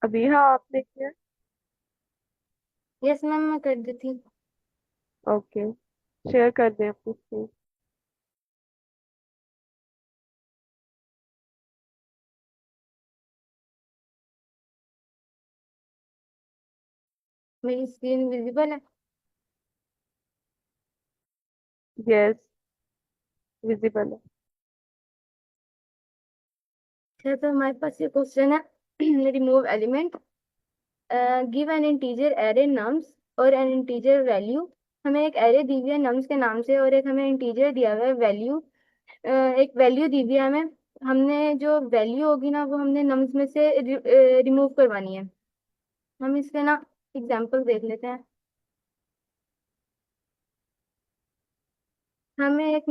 अभी हाँ आपने किया। यस मैम, मैं कर देती। ओके, शेयर कर दें अपनी स्क्रीन। मेरी स्क्रीन विजिबल है? यस, विजिबल है। अच्छा, तो हमारे पास ये क्वेश्चन है। Remove element, give an integer array nums और एन इंटीजर वैल्यू। हमें एक एरे दी हुई है नम्स के नाम से, और एक हमें इंटीजर दिया हुआ है वैल्यू। एक वैल्यू दी हुई है हमें। हमने जो वैल्यू होगी ना, वो हमने नम्स में से रिमूव करवानी है। हम इसके ना एग्जाम्पल देख लेते हैं। हमें एक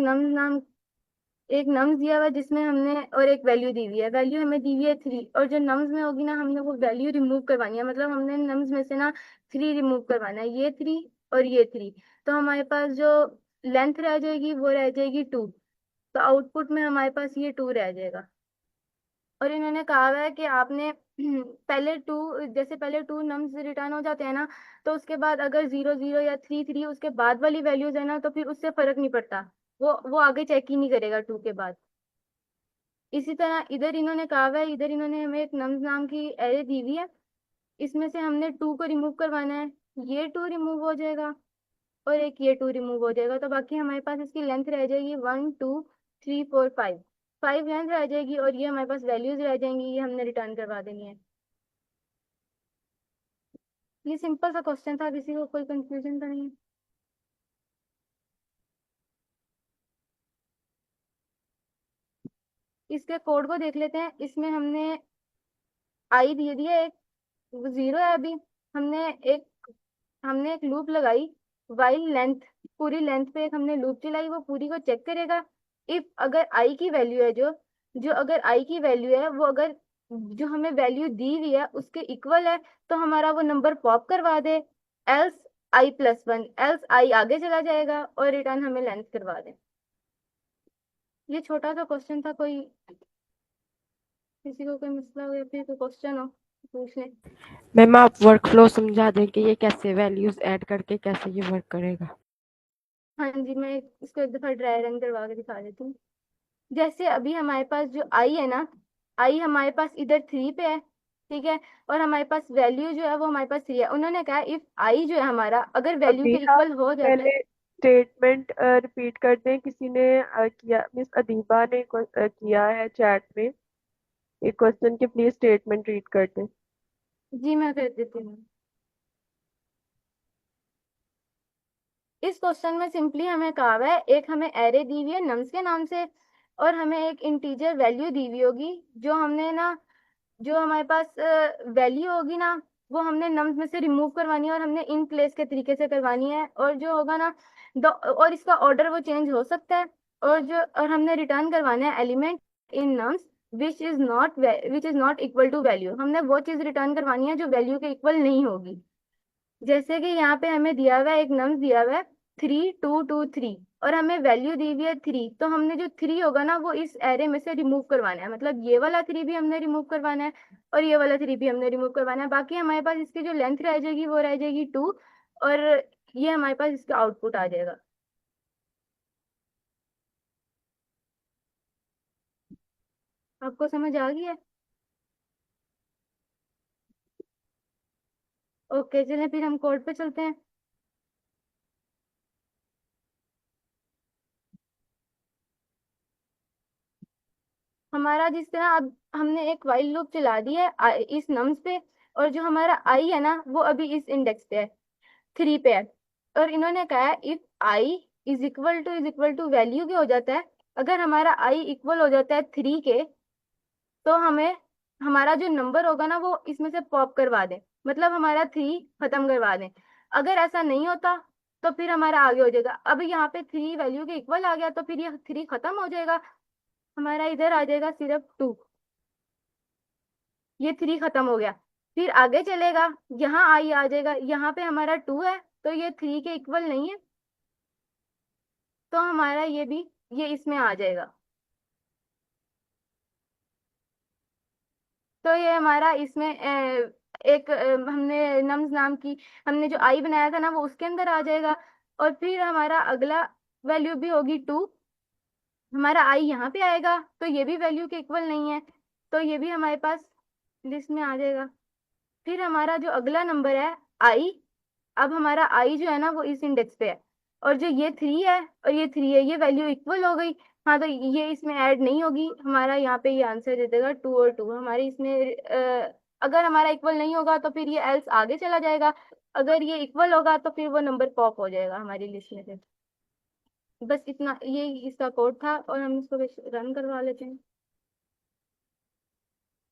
नम्स दिया हुआ है जिसमें हमने, और एक वैल्यू दी हुई है। वैल्यू हमें दी हुई है 3, और जो नम्स में होगी ना, हमने वो वैल्यू रिमूव करवानी है। मतलब हमने नम्स में से ना 3 रिमूव करवाना है, ये 3 और ये 3। तो हमारे पास जो लेंथ रह जाएगी वो रह जाएगी 2। तो आउटपुट में हमारे पास ये 2 रह जाएगा। और इन्होंने कहा हुआ है कि आपने पहले 2, जैसे पहले 2 नम्स रिटर्न हो जाते हैं ना, तो उसके बाद अगर 0 0 या 3 3 उसके बाद वाली वैल्यूज है ना, तो फिर उससे फर्क नहीं पड़ता। वो आगे चेक ही नहीं करेगा 2 के बाद। इसी तरह इधर इन्होंने कहा हुआ है, इधर इन्होंने हमें एक नम्स नाम की एरे दी हुई है। इसमें से हमने 2 को रिमूव करवाना है। ये 2 रिमूव हो जाएगा, और एक ये 2 रिमूव हो जाएगा। तो बाकी हमारे पास इसकी लेंथ रह जाएगी 1 2 3 4 5। 5 लेंथ रह जाएगी, और ये हमारे पास वैल्यूज रह जाएंगी, ये हमने रिटर्न करवा देनी है। ये सिंपल सा क्वेश्चन था, किसी को कोई कंफ्यूजन तो नहीं है? इसके कोड को देख लेते हैं। इसमें हमने आई दे दिया एक, 0 है अभी। हमने हमने एक लूप लगाई, वाइल लेंथ। पूरी लेंथ पे एक हमने लूप चलाई, वो पूरी को चेक करेगा। इफ अगर आई की वैल्यू है, जो जो अगर आई की वैल्यू है वो अगर जो हमें वैल्यू दी हुई है उसके इक्वल है, तो हमारा वो नंबर पॉप करवा दे। एल्स I+1, एल्स आई आगे चला जाएगा और रिटर्न हमें लेंथ करवा दे। ये छोटा सा क्वेश्चन था। कोई किसी को कोई मसला हो या फिर कोई क्वेश्चन हो पूछ ले। मैम आप वर्क फ्लो समझा दें कि ये कैसे वैल्यूज ऐड करके कैसे ये वर्क करेगा। हाँ जी, मैं इसको एक दफा ड्राई रन करवा के दिखा देती हूँ। जैसे अभी हमारे पास जो आई है ना, आई हमारे पास इधर 3 पे है, ठीक है। और हमारे पास वैल्यू जो है वो हमारे पास 3 है। उन्होंने कहा इफ आई जो है हमारा अगर वैल्यू अभी के आप इक्वल हो जाता है। पहले स्टेटमेंट रिपीट कर दें। किसी ने किया, मिस अदीबा ने किया है चैट में। एक क्वेश्चन के प्लीज स्टेटमेंट रीड कर दें। जी मैं कर देती हूँ। इस क्वेश्चन में सिंपली हमें कहा हुआ है, एक हमें एरे दी हुई है नम्स के नाम से, और हमें एक इंटीजर वैल्यू दी हुई होगी। जो हमने ना, जो हमारे पास वैल्यू होगी ना, वो हमने नम्स में से रिमूव करवानी है, और हमने इन प्लेस के तरीके से करवानी है। और जो होगा ना, और इसका ऑर्डर वो चेंज हो सकता है। और हमने रिटर्न करवाना है element in nums which is not equal to value. हमने वो चीज रिटर्न करवानी है जो वैल्यू के इक्वल नहीं होगी। जैसे कि यहाँ पे हमें दिया हुआ है, एक नम्स दिया हुआ है 3 2 2 3, और हमें वैल्यू दी हुई है 3। तो हमने जो 3 होगा ना, वो इस एरे में से रिमूव करवाना है। मतलब ये वाला 3 भी हमने रिमूव करवाना है, और ये वाला 3 भी हमने रिमूव करवाना है। बाकी हमारे पास इसकी जो लेंथ रह जाएगी वो रह जाएगी 2, और ये हमारे पास इसका आउटपुट आ जाएगा। आपको समझ आ गई है? ओके, चलिए फिर हम कोड पे चलते हैं। हमारा जिस तरह अब हमने एक वाइल लूप चला दी है इस नम्स पे, और जो हमारा आई है ना, वो अभी इस इंडेक्स पे है, 3 पे है। और इन्होंने कहा है if I is equal to value के हो जाता है। अगर हमारा आई इक्वल हो जाता है 3 के, तो हमें हमारा जो नंबर होगा ना, वो इसमें से पॉप करवा दे। मतलब हमारा 3 खत्म करवा दें। अगर ऐसा नहीं होता, तो फिर हमारा आगे हो जाएगा। अब यहाँ पे 3 वैल्यू के इक्वल आ गया, तो फिर ये 3 खत्म हो जाएगा। हमारा इधर आ जाएगा सिर्फ 2। ये 3 खत्म हो गया। फिर आगे चलेगा, यहाँ आई आ जाएगा। यहाँ पे हमारा 2 है, तो ये 3 के इक्वल नहीं है। तो हमारा ये भी, ये इसमें आ जाएगा। तो ये हमारा इसमें एक हमने नम्स नाम की हमने जो आई बनाया था ना वो उसके अंदर आ जाएगा। और फिर हमारा अगला वैल्यू भी होगी 2, हमारा आई यहाँ पे आएगा, तो ये भी वैल्यू के इक्वल नहीं है, तो ये भी हमारे पास लिस्ट में आ जाएगा। फिर हमारा जो अगला नंबर है आई, अब हमारा आई जो है ना वो इस इंडेक्स पे है, और जो ये 3 है और ये 3 है, ये वैल्यू इक्वल हो गई। हाँ, तो ये इसमें ऐड नहीं होगी, हमारा यहाँ पे ये आंसर दे देगा 2 और 2 हमारी इसमें अगर हमारा इक्वल नहीं होगा तो फिर ये एल्स आगे चला जाएगा, अगर ये इक्वल होगा तो फिर वो नंबर पॉप हो जाएगा हमारी लिस्ट में से। बस इतना, ये इसका कोड था, और हम इसको रन करवा लेते हैं।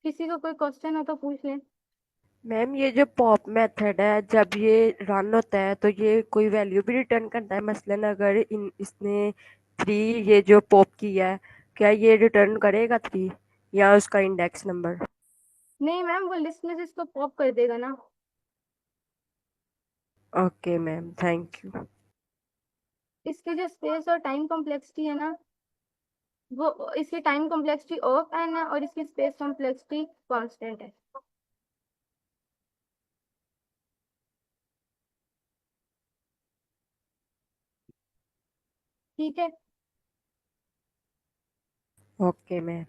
किसी को कोई क्वेश्चन हो तो पूछ लें। मैम ये जो पॉप मेथड है, जब ये रन होता है तो ये कोई वैल्यू भी रिटर्न करता है? मसलन अगर इसने 3 ये जो पॉप किया है, क्या ये रिटर्न करेगा 3 या उसका इंडेक्स नंबर? नहीं मैम, वो लिस्ट में से इसको पॉप कर देगा ना। Okay ma'am, thank you. इसकी जो स्पेस और टाइम कॉम्प्लेक्सिटी है ना, वो इसकी टाइम कॉम्प्लेक्सिटी ऑफ एन है और इसकी स्पेस कॉम्प्लेक्सिटी कांस्टेंट है। ठीक है। Okay ma'am.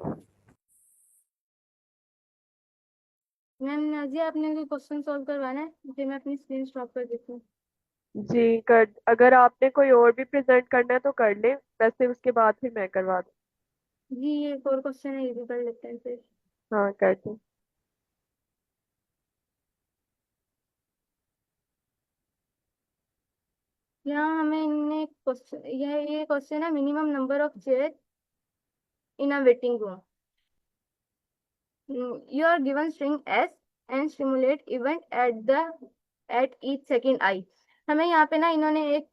मैम नाजिया, आपने कोई क्वेश्चन सॉल्व करवाना है मुझे, मैं अपनी स्क्रीन स्टॉप कर देती हूँ। जी कर, अगर आपने कोई और भी प्रेजेंट करना है तो कर ले, वैसे उसके बाद फिर मैं करवा दूँ। जी, ये एक और क्वेश्चन है, ये भी कर लेते हैं फिर। हाँ कर दूँ। यहाँ हमें इनने क्वेश्चन, ये क्वेश्चन है, minimum number of chair in a waiting room. You are given string s and stimulate event at each second I। हमें यहाँ पे ना इन्होंने एक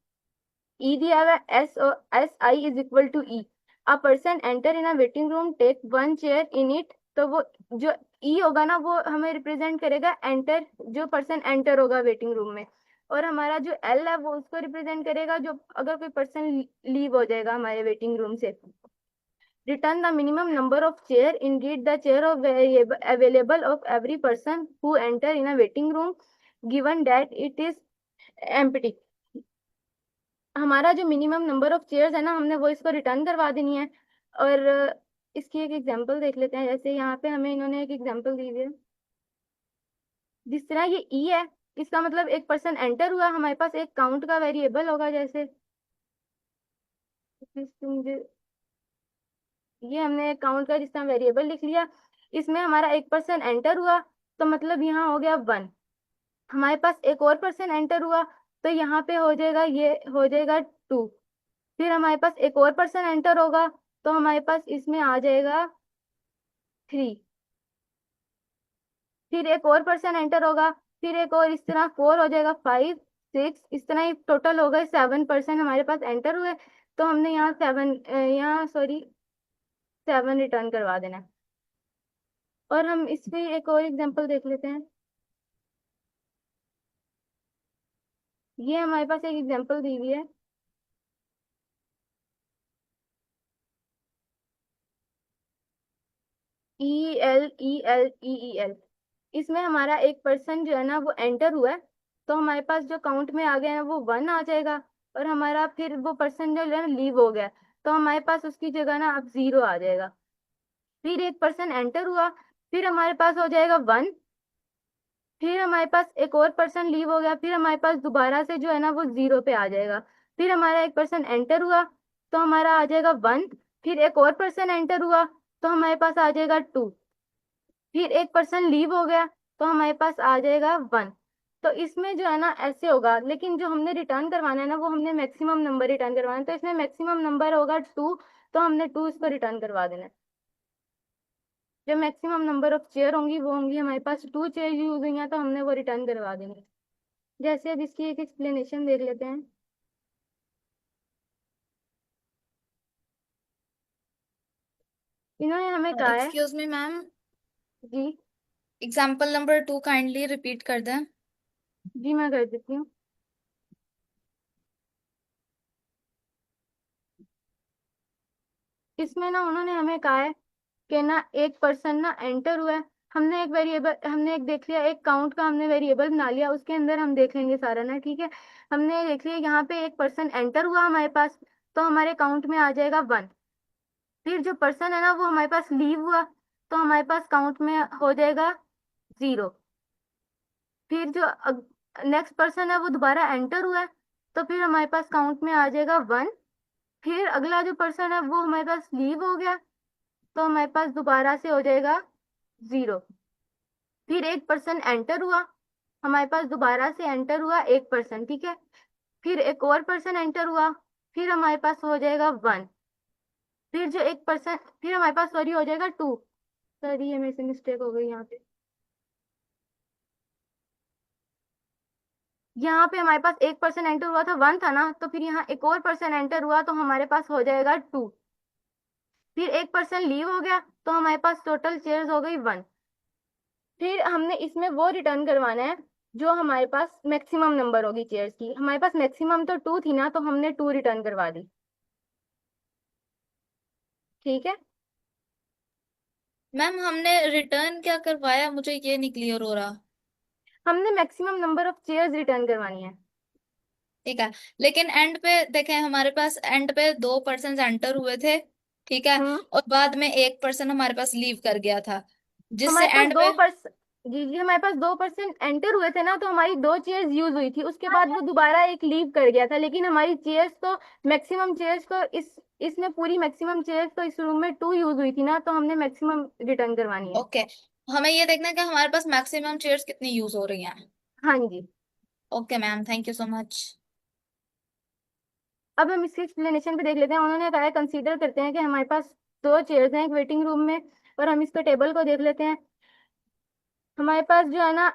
ई दिया हुआ है, एस और S I is equal to E. A person enter in a waiting room, take one chair in it. तो वो जो ई होगा ना वो हमें रिप्रेजेंट करेगा एंटर, जो पर्सन एंटर होगा वेटिंग रूम में। और हमारा जो एल है वो उसको रिप्रेजेंट करेगा जो अगर कोई पर्सन लीव हो जाएगा हमारे वेटिंग रूम से। Return the minimum number of chair. Indeed, the chair of available of every person who enter in a waiting room, given that it is empty। हमारा जो मिनिमम नंबर ऑफ चेयर्स है ना, हमने वो इसको return करवा देनी है। और इसकी एक एग्जांपल देख लेते हैं। जैसे यहाँ पे हमें इन्होंने एक एग्जांपल दी हुई है, जिस तरह ये ई है, इसका मतलब एक पर्सन एंटर हुआ, हमारे पास एक काउंट का वेरिएबल होगा। जैसे ये हमने काउंट का जिस तरह वेरिएबल लिख लिया, इसमें हमारा एक पर्सन एंटर हुआ, तो मतलब यहाँ हो गया 1। हमारे पास एक और पर्सन एंटर हुआ, तो यहाँ पे हो जाएगा, ये हो जाएगा 2। फिर हमारे पास एक और पर्सन एंटर होगा, तो हमारे पास इसमें आ जाएगा 3। फिर एक और पर्सन एंटर होगा, फिर एक और, इस तरह 4 हो जाएगा, 5 6, इस तरह ही टोटल हो गए 7 पर्सन हमारे पास एंटर हुए। तो हमने यहाँ 7, यहाँ सॉरी 7 रिटर्न करवा देना है। और हम इसमें एक और एग्जांपल देख लेते हैं। ये हमारे पास एक एग्जांपल दी हुई है, ELELEEL। इसमें हमारा एक पर्सन जो है ना वो एंटर हुआ है, तो हमारे पास जो काउंट में आ गया है वो 1 आ जाएगा। और हमारा फिर वो पर्सन जो है ना लीव हो गया, तो हमारे पास उसकी जगह ना अब 0 आ जाएगा। फिर एक पर्सन एंटर हुआ, फिर हमारे पास हो जाएगा 1। फिर हमारे पास एक और पर्सन लीव हो गया, फिर हमारे पास दोबारा से जो है ना वो 0 पे आ जाएगा। फिर हमारा एक पर्सन एंटर हुआ, तो हमारा आ जाएगा 1। फिर एक और पर्सन एंटर हुआ, तो हमारे पास आ जाएगा 2। फिर एक पर्सन लीव हो गया, तो हमारे पास आ जाएगा 1। तो इसमें जो है ना ऐसे होगा, लेकिन जो हमने रिटर्न करवाना है ना वो हमने मैक्सिमम नंबर रिटर्न करवाना है, तो इसमें मैक्सिमम नंबर होगा 2। तो हमने 2 इसको रिटर्न करवा देना है। जो मैक्सिमम नंबर ऑफ चेयर होंगी वो होंगी, हमारे पास 2 चेयर यूज हुई हैं, तो हमने वो रिटर्न करवा देंगे। जैसे अब इसकी एक एक्सप्लेनेशन देख लेते हैं। इन्होंने हमें कहा है, एक्सक्यूज मी मैम, जी एग्जाम्पल नंबर 2 काइंडली रिपीट कर दें। जी मैं कर देती हूँ। इसमें ना उन्होंने हमें कहा है कि ना एक पर्सन ना एंटर हुआ है, हमने एक देख लिया, एक काउंट का हमने वेरिएबल बना लिया, उसके अंदर हम देख लेंगे सारा ना, ठीक है। हमने देख लिया यहाँ पे एक पर्सन एंटर हुआ हमारे पास, तो हमारे काउंट में आ जाएगा 1। फिर जो पर्सन है ना वो हमारे पास लीव हुआ, तो हमारे पास काउंट में हो जाएगा 0। फिर जो नेक्स्ट पर्सन है वो दोबारा एंटर हुआ है, तो फिर हमारे पास काउंट में आ जाएगा 1। फिर अगला जो पर्सन है वो हमारे पास लीव हो गया, तो हमारे पास दोबारा से हो जाएगा 0। फिर एक पर्सन एंटर हुआ, हमारे पास दोबारा से एंटर हुआ एक पर्सन, ठीक है। फिर एक और पर्सन एंटर हुआ, फिर हमारे पास हो जाएगा 1। फिर जो एक पर्सन, फिर हमारे पास सॉरी हो जाएगा 2। सॉरी, ये मेरे से मिस्टेक हो गई यहाँ पे। यहाँ पे हमारे पास एक पर्सन एंटर हुआ था, 1 था ना, तो फिर यहाँ एक और पर्सन एंटर हुआ, तो हमारे पास हो जाएगा 2। फिर एक पर्सन लीव हो गया, तो हमारे पास टोटल चेयर्स हो गई 1। फिर हमने इसमें वो रिटर्न करवाना है जो हमारे पास मैक्सिमम नंबर होगी चेयर्स की। हमारे पास मैक्सिमम तो 2 थी ना, तो हमने 2 रिटर्न करवा दी, ठीक है। मैम हमने रिटर्न क्या करवाया, मुझे ये नहीं क्लियर हो रहा। हमने maximum number of chairs return करवानी है। ठीक है, लेकिन एंड पे देखें, हमारे पास एंड पे 2 पर्सन एंटर हुए थे, ठीक है, हम्म और बाद में एक पर्सन हमारे पास लीव कर गया था, जिससे हमारे पास एंड दो पे। पर्सन जी जी, हमारे पास 2% एंटर हुए थे ना, तो हमारी 2 चेयर्स यूज हुई थी, उसके बाद वो दोबारा एक लीव कर गया था, लेकिन हमारी चेयर्स तो मैक्सिमम चेयर्स को इसमें पूरी मैक्सिमम चेयर्स तो इस रूम में 2 यूज हुई थी ना, तो हमने मैक्सिमम रिटर्न करवानी है। ओके, हमें ये देखना है कि हमारे पास मैक्सिमम चेयर्स कितनी यूज हो रही हैं। हाँ जी। Okay ma'am, thank you so much. अब हम इसके एक्सप्लेनेशन पे देख लेते हैं। उन्होंने कहा है कंसीडर करते हैं कि हमारे पास 2 चेयर्स हैं एक वेटिंग रूम में, और हम इसके टेबल को देख लेते हैं। हमारे पास जो है ना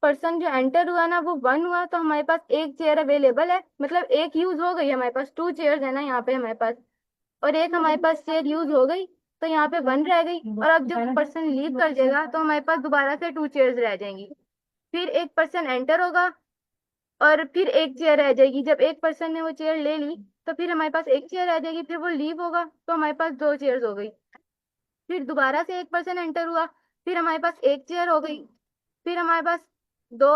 पर्सन जो एंटर हुआ ना वो 1 हुआ, तो हमारे पास एक चेयर अवेलेबल है, मतलब एक यूज हो गई, हमारे पास 2 चेयर्स है ना यहाँ पे हमारे पास, और एक हमारे पास चेयर यूज हो गई, तो यहाँ पे 1 रह गई। और अब जब पर्सन लीव कर जाएगा तो हमारे पास दोबारा से 2 चेयर्स रह जाएंगी। फिर एक पर्सन एंटर होगा, और फिर एक चेयर रह जाएगी। जब एक पर्सन ने वो चेयर ले ली, तो फिर हमारे पास एक चेयर रह जाएगी। फिर वो लीव होगा, तो हमारे पास 2 चेयर्स हो गई। फिर दोबारा से एक पर्सन एंटर हुआ, फिर हमारे पास एक चेयर हो गई। फिर हमारे पास दो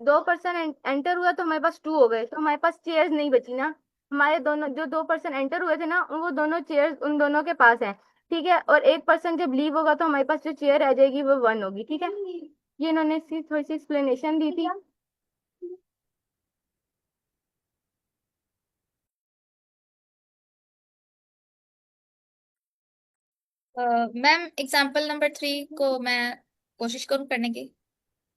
2% एंटर हुआ, तो हमारे पास 2 हो गए, तो हमारे पास चेयर्स नहीं बची ना। हमारे दोनों जो 2% एंटर हुए थे ना, वो दोनों चेयर्स उन दोनों के पास है, ठीक है। और एक पर्सन जब लीव होगा, तो हमारे पास जो चेयर रह जाएगी वो 1 होगी, ठीक है। ये इन्होंने इसकी थोड़ी सी एक्सप्लेनेशन दी थी। मैम एग्जाम्पल नंबर 3 को मैं कोशिश करूँ करने की।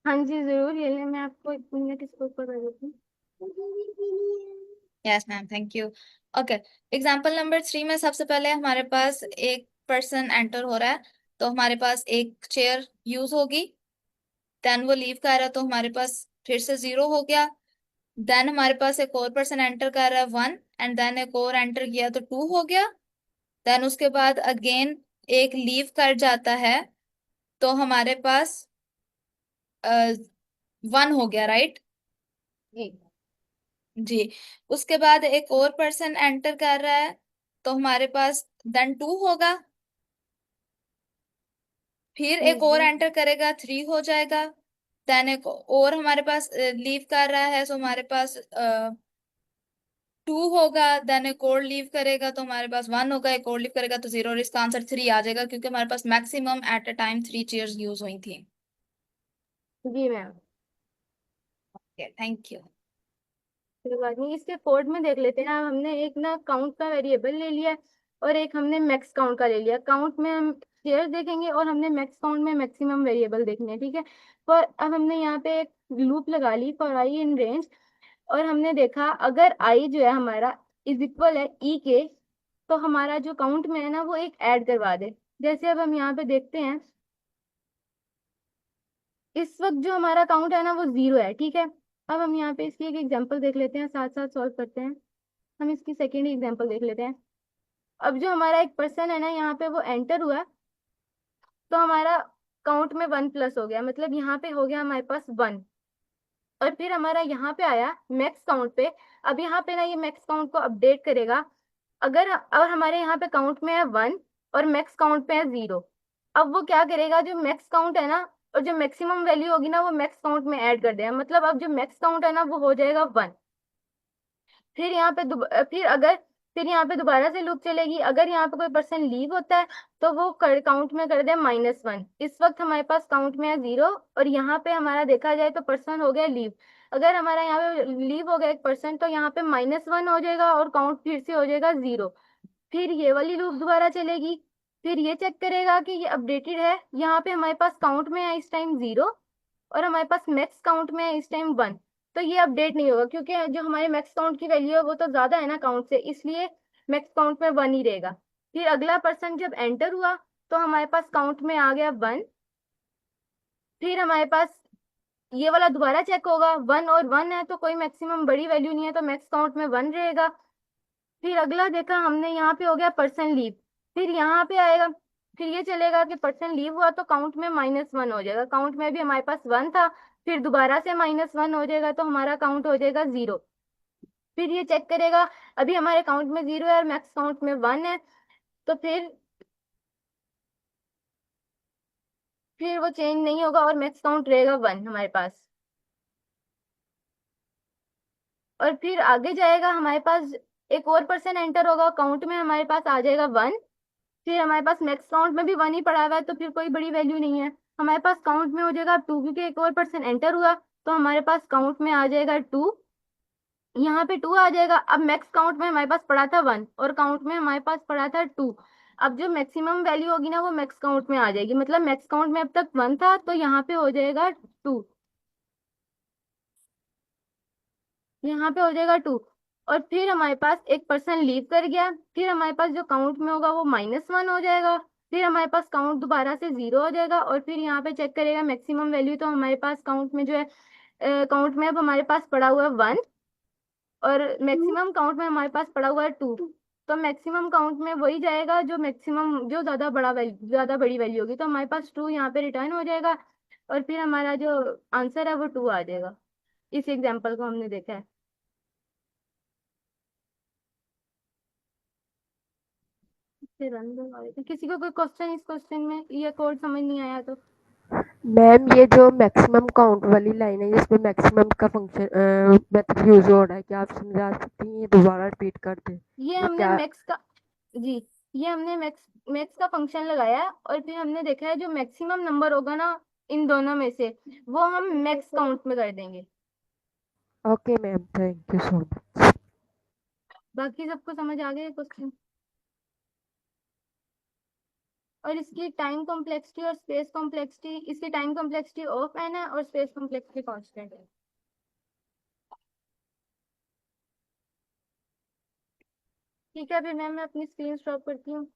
हाँ जी जरूर, ये ले, मैं आपको 1 मिनट इसको ऊपर कर देती हूँ। Yes ma'am, thank you. Okay, example number 3 में सबसे पहले हमारे पास एक पर्सन एंटर हो रहा है, तो हमारे पास एक चेयर यूज होगी। देन वो लीव कर रहा है, तो हमारे पास फिर से 0 हो गया। देन हमारे पास एक और पर्सन एंटर कर रहा है, 1, एंड देन एक और एंटर किया तो 2 हो गया। देन उसके बाद अगेन एक लीव कर जाता है, तो हमारे पास 1 हो गया, राइट। जी जी, उसके बाद एक और पर्सन एंटर कर रहा है, तो हमारे पास देन 2 होगा। फिर जी एक और जी एंटर करेगा, 3 हो जाएगा। देन एक और हमारे पास लीव कर रहा है, तो हमारे पास 2 होगा। देन एक और लीव करेगा, तो हमारे पास 1 होगा। एक और लीव करेगा तो 0, और इसका आंसर 3 आ जाएगा, क्योंकि हमारे पास maximum at a time 3 chairs use हुई थी। जी मैम, थैंक यू। कोई बात नहीं। इसके कोड में देख लेते हैं। अब हमने एक ना काउंट का वेरिएबल ले लिया है, और एक हमने मैक्स काउंट का ले लिया। काउंट में हम शेयर देखेंगे, और हमने मैक्स काउंट में मैक्सिमम वेरिएबल देखने हैं, ठीक है। पर अब हमने यहाँ पे एक लूप लगा ली, फॉर आई इन रेंज, और हमने देखा अगर आई जो है हमारा इज इक्वल है ई के, तो हमारा जो काउंट में है ना वो एक ऐड करवा दे। जैसे अब हम यहाँ पे देखते हैं, इस वक्त जो हमारा काउंट है ना वो 0 है, ठीक है। अब हम यहाँ पे इसकी एक एग्जांपल देख लेते हैं, साथ साथ सॉल्व करते हैं। हम इसकी सेकेंड एग्जांपल देख लेते हैं। अब जो हमारा एक पर्सन है ना यहाँ पे वो एंटर हुआ, तो हमारा काउंट में 1 प्लस हो गया, मतलब यहाँ पे हो गया हमारे पास 1। और फिर हमारा यहाँ पे आया मैक्स काउंट पे। अब यहाँ पे ना ये मैक्स काउंट को अपडेट करेगा। अगर और हमारे यहाँ पे काउंट में है 1, और मैक्स काउंट पे है 0। अब वो क्या करेगा, जो मैक्स काउंट है ना और जो मैक्सिमम वैल्यू होगी ना वो मैक्स काउंट में ऐड कर देगा, मतलब अब जो मैक्स काउंट है ना वो हो जाएगा 1। फिर यहाँ पे फिर यहाँ पे दोबारा से लूप चलेगी, अगर यहाँ पे कोई पर्सन लीव होता है तो वो काउंट में कर दे -1। इस वक्त हमारे पास काउंट में है 0, और यहाँ पे हमारा देखा जाए तो पर्सन हो गया लीव। अगर हमारा यहाँ पे लीव हो गया एक पर्सन तो यहाँ पे -1 हो जाएगा और काउंट फिर से हो जाएगा 0। फिर ये वाली लूप दोबारा चलेगी, फिर ये चेक करेगा कि ये अपडेटेड है। यहाँ पे हमारे पास काउंट में है इस टाइम 0 और हमारे पास मैक्स काउंट में है इस टाइम 1, तो ये अपडेट नहीं होगा क्योंकि जो हमारे मैक्स काउंट की वैल्यू है वो तो ज्यादा है ना काउंट से, इसलिए मैक्स काउंट में 1 ही रहेगा। फिर अगला पर्सन जब एंटर हुआ तो हमारे पास काउंट में आ गया 1। फिर हमारे पास ये वाला दोबारा चेक होगा, 1 और 1 है तो कोई मैक्सिमम बड़ी वैल्यू नहीं है तो मैक्स काउंट में 1 रहेगा। फिर अगला देखा हमने, यहाँ पे हो गया पर्सन लीव, फिर यहाँ पे आएगा, फिर ये चलेगा कि पर्सन लीव हुआ तो काउंट में -1 हो जाएगा, काउंट में भी हमारे पास 1 था, फिर दोबारा से -1 हो जाएगा तो हमारा काउंट हो जाएगा 0। फिर ये चेक करेगा, अभी हमारे काउंट में 0 है और मैक्स काउंट में 1 है, तो फिर वो चेंज नहीं होगा और मैक्स काउंट रहेगा 1 हमारे पास। और फिर आगे जाएगा हमारे पास एक और पर्सन एंटर होगा, काउंट में हमारे पास आ जाएगा 1। फिर हमारे पास मैक्स काउंट में भी 1 ही पड़ा हुआ है तो फिर कोई बड़ी वैल्यू नहीं है, हमारे पास काउंट में हो जाएगा 2 क्योंकि एक और पर्सन एंटर हुआ तो हमारे पास काउंट में आ जाएगा 2। यहाँ पे 2 आ जाएगा। अब मैक्स काउंट में हमारे पास पड़ा था 1 और काउंट में हमारे पास पड़ा था 2। अब जो मैक्सिमम वैल्यू होगी ना वो मैक्स काउंट में आ जाएगी, मतलब मैक्स काउंट में अब तक 1 था तो यहाँ पे हो जाएगा 2, यहाँ पे हो जाएगा 2। और फिर हमारे पास एक पर्सन लीव कर गया, फिर हमारे पास जो काउंट में होगा वो -1 हो जाएगा, फिर हमारे पास काउंट दोबारा से 0 हो जाएगा और फिर यहाँ पे चेक करेगा मैक्सिमम वैल्यू, तो हमारे पास काउंट में जो है काउंट में अब हमारे पास पड़ा हुआ है 1 और मैक्सिमम काउंट में हमारे पास पड़ा हुआ है 2। तो मैक्सिमम काउंट में वही जाएगा जो मैक्सिमम जो ज्यादा बड़ी वैल्यू होगी, तो हमारे पास 2 यहाँ पे रिटर्न हो जाएगा और फिर हमारा जो आंसर है वो 2 आ जाएगा। इस एग्जाम्पल को हमने देखा है। फिर रन दो आगे। किसी को कोई क्वेश्चन इस क्वेश्चन में, ये कोड समझ नहीं आया तो? मैम ये जो मैक्सिमम काउंट वाली लाइन है जिसमें मैक्सिमम का फंक्शन मेथड यूज हो रहा है, क्या आप समझा सकती हैं? ये दोबारा रिपीट कर दें। ये ये हमने क्या? मैक्स का जी, ये हमने मैक्स मैक्स का फंक्शन लगाया है और फिर हमने देखा है जो मैक्सिमम नंबर होगा ना इन दोनों में से वो हम मैक्स काउंट में कर देंगे। Okay ma'am, thank you so much. बाकी सबको समझ आ गया क्वेश्चन? और इसकी टाइम कॉम्प्लेक्सिटी और स्पेस कॉम्प्लेक्सिटी, इसकी टाइम कॉम्प्लेक्सिटी ऑफ एन है और स्पेस कॉम्प्लेक्सिटी कांस्टेंट है। ठीक है, फिर मैं अपनी स्क्रीन स्टॉप करती हूँ।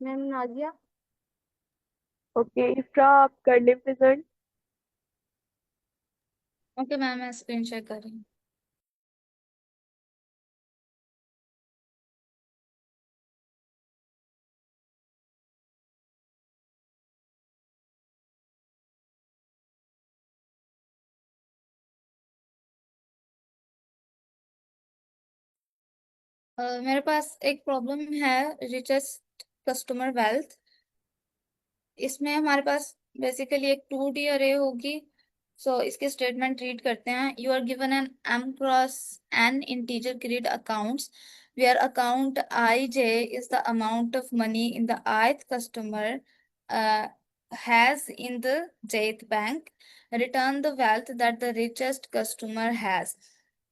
मैम नाजिया। ओके इफ्रा, आप कर ले प्रेजेंट। ओके मैम, मैं स्क्रीन शेयर कर रही हूँ। मेरे पास एक प्रॉब्लम है, रिचेस्ट कस्टमर वेल्थ। इसमें हमारे पास बेसिकली एक 2D अरे होगी। सो इसके स्टेटमेंट रीड करते हैं। You are given an m cross n integer grid accounts where account ij is the amount of money in the ith customer has in the jth bank. Return the wealth that the richest customer has.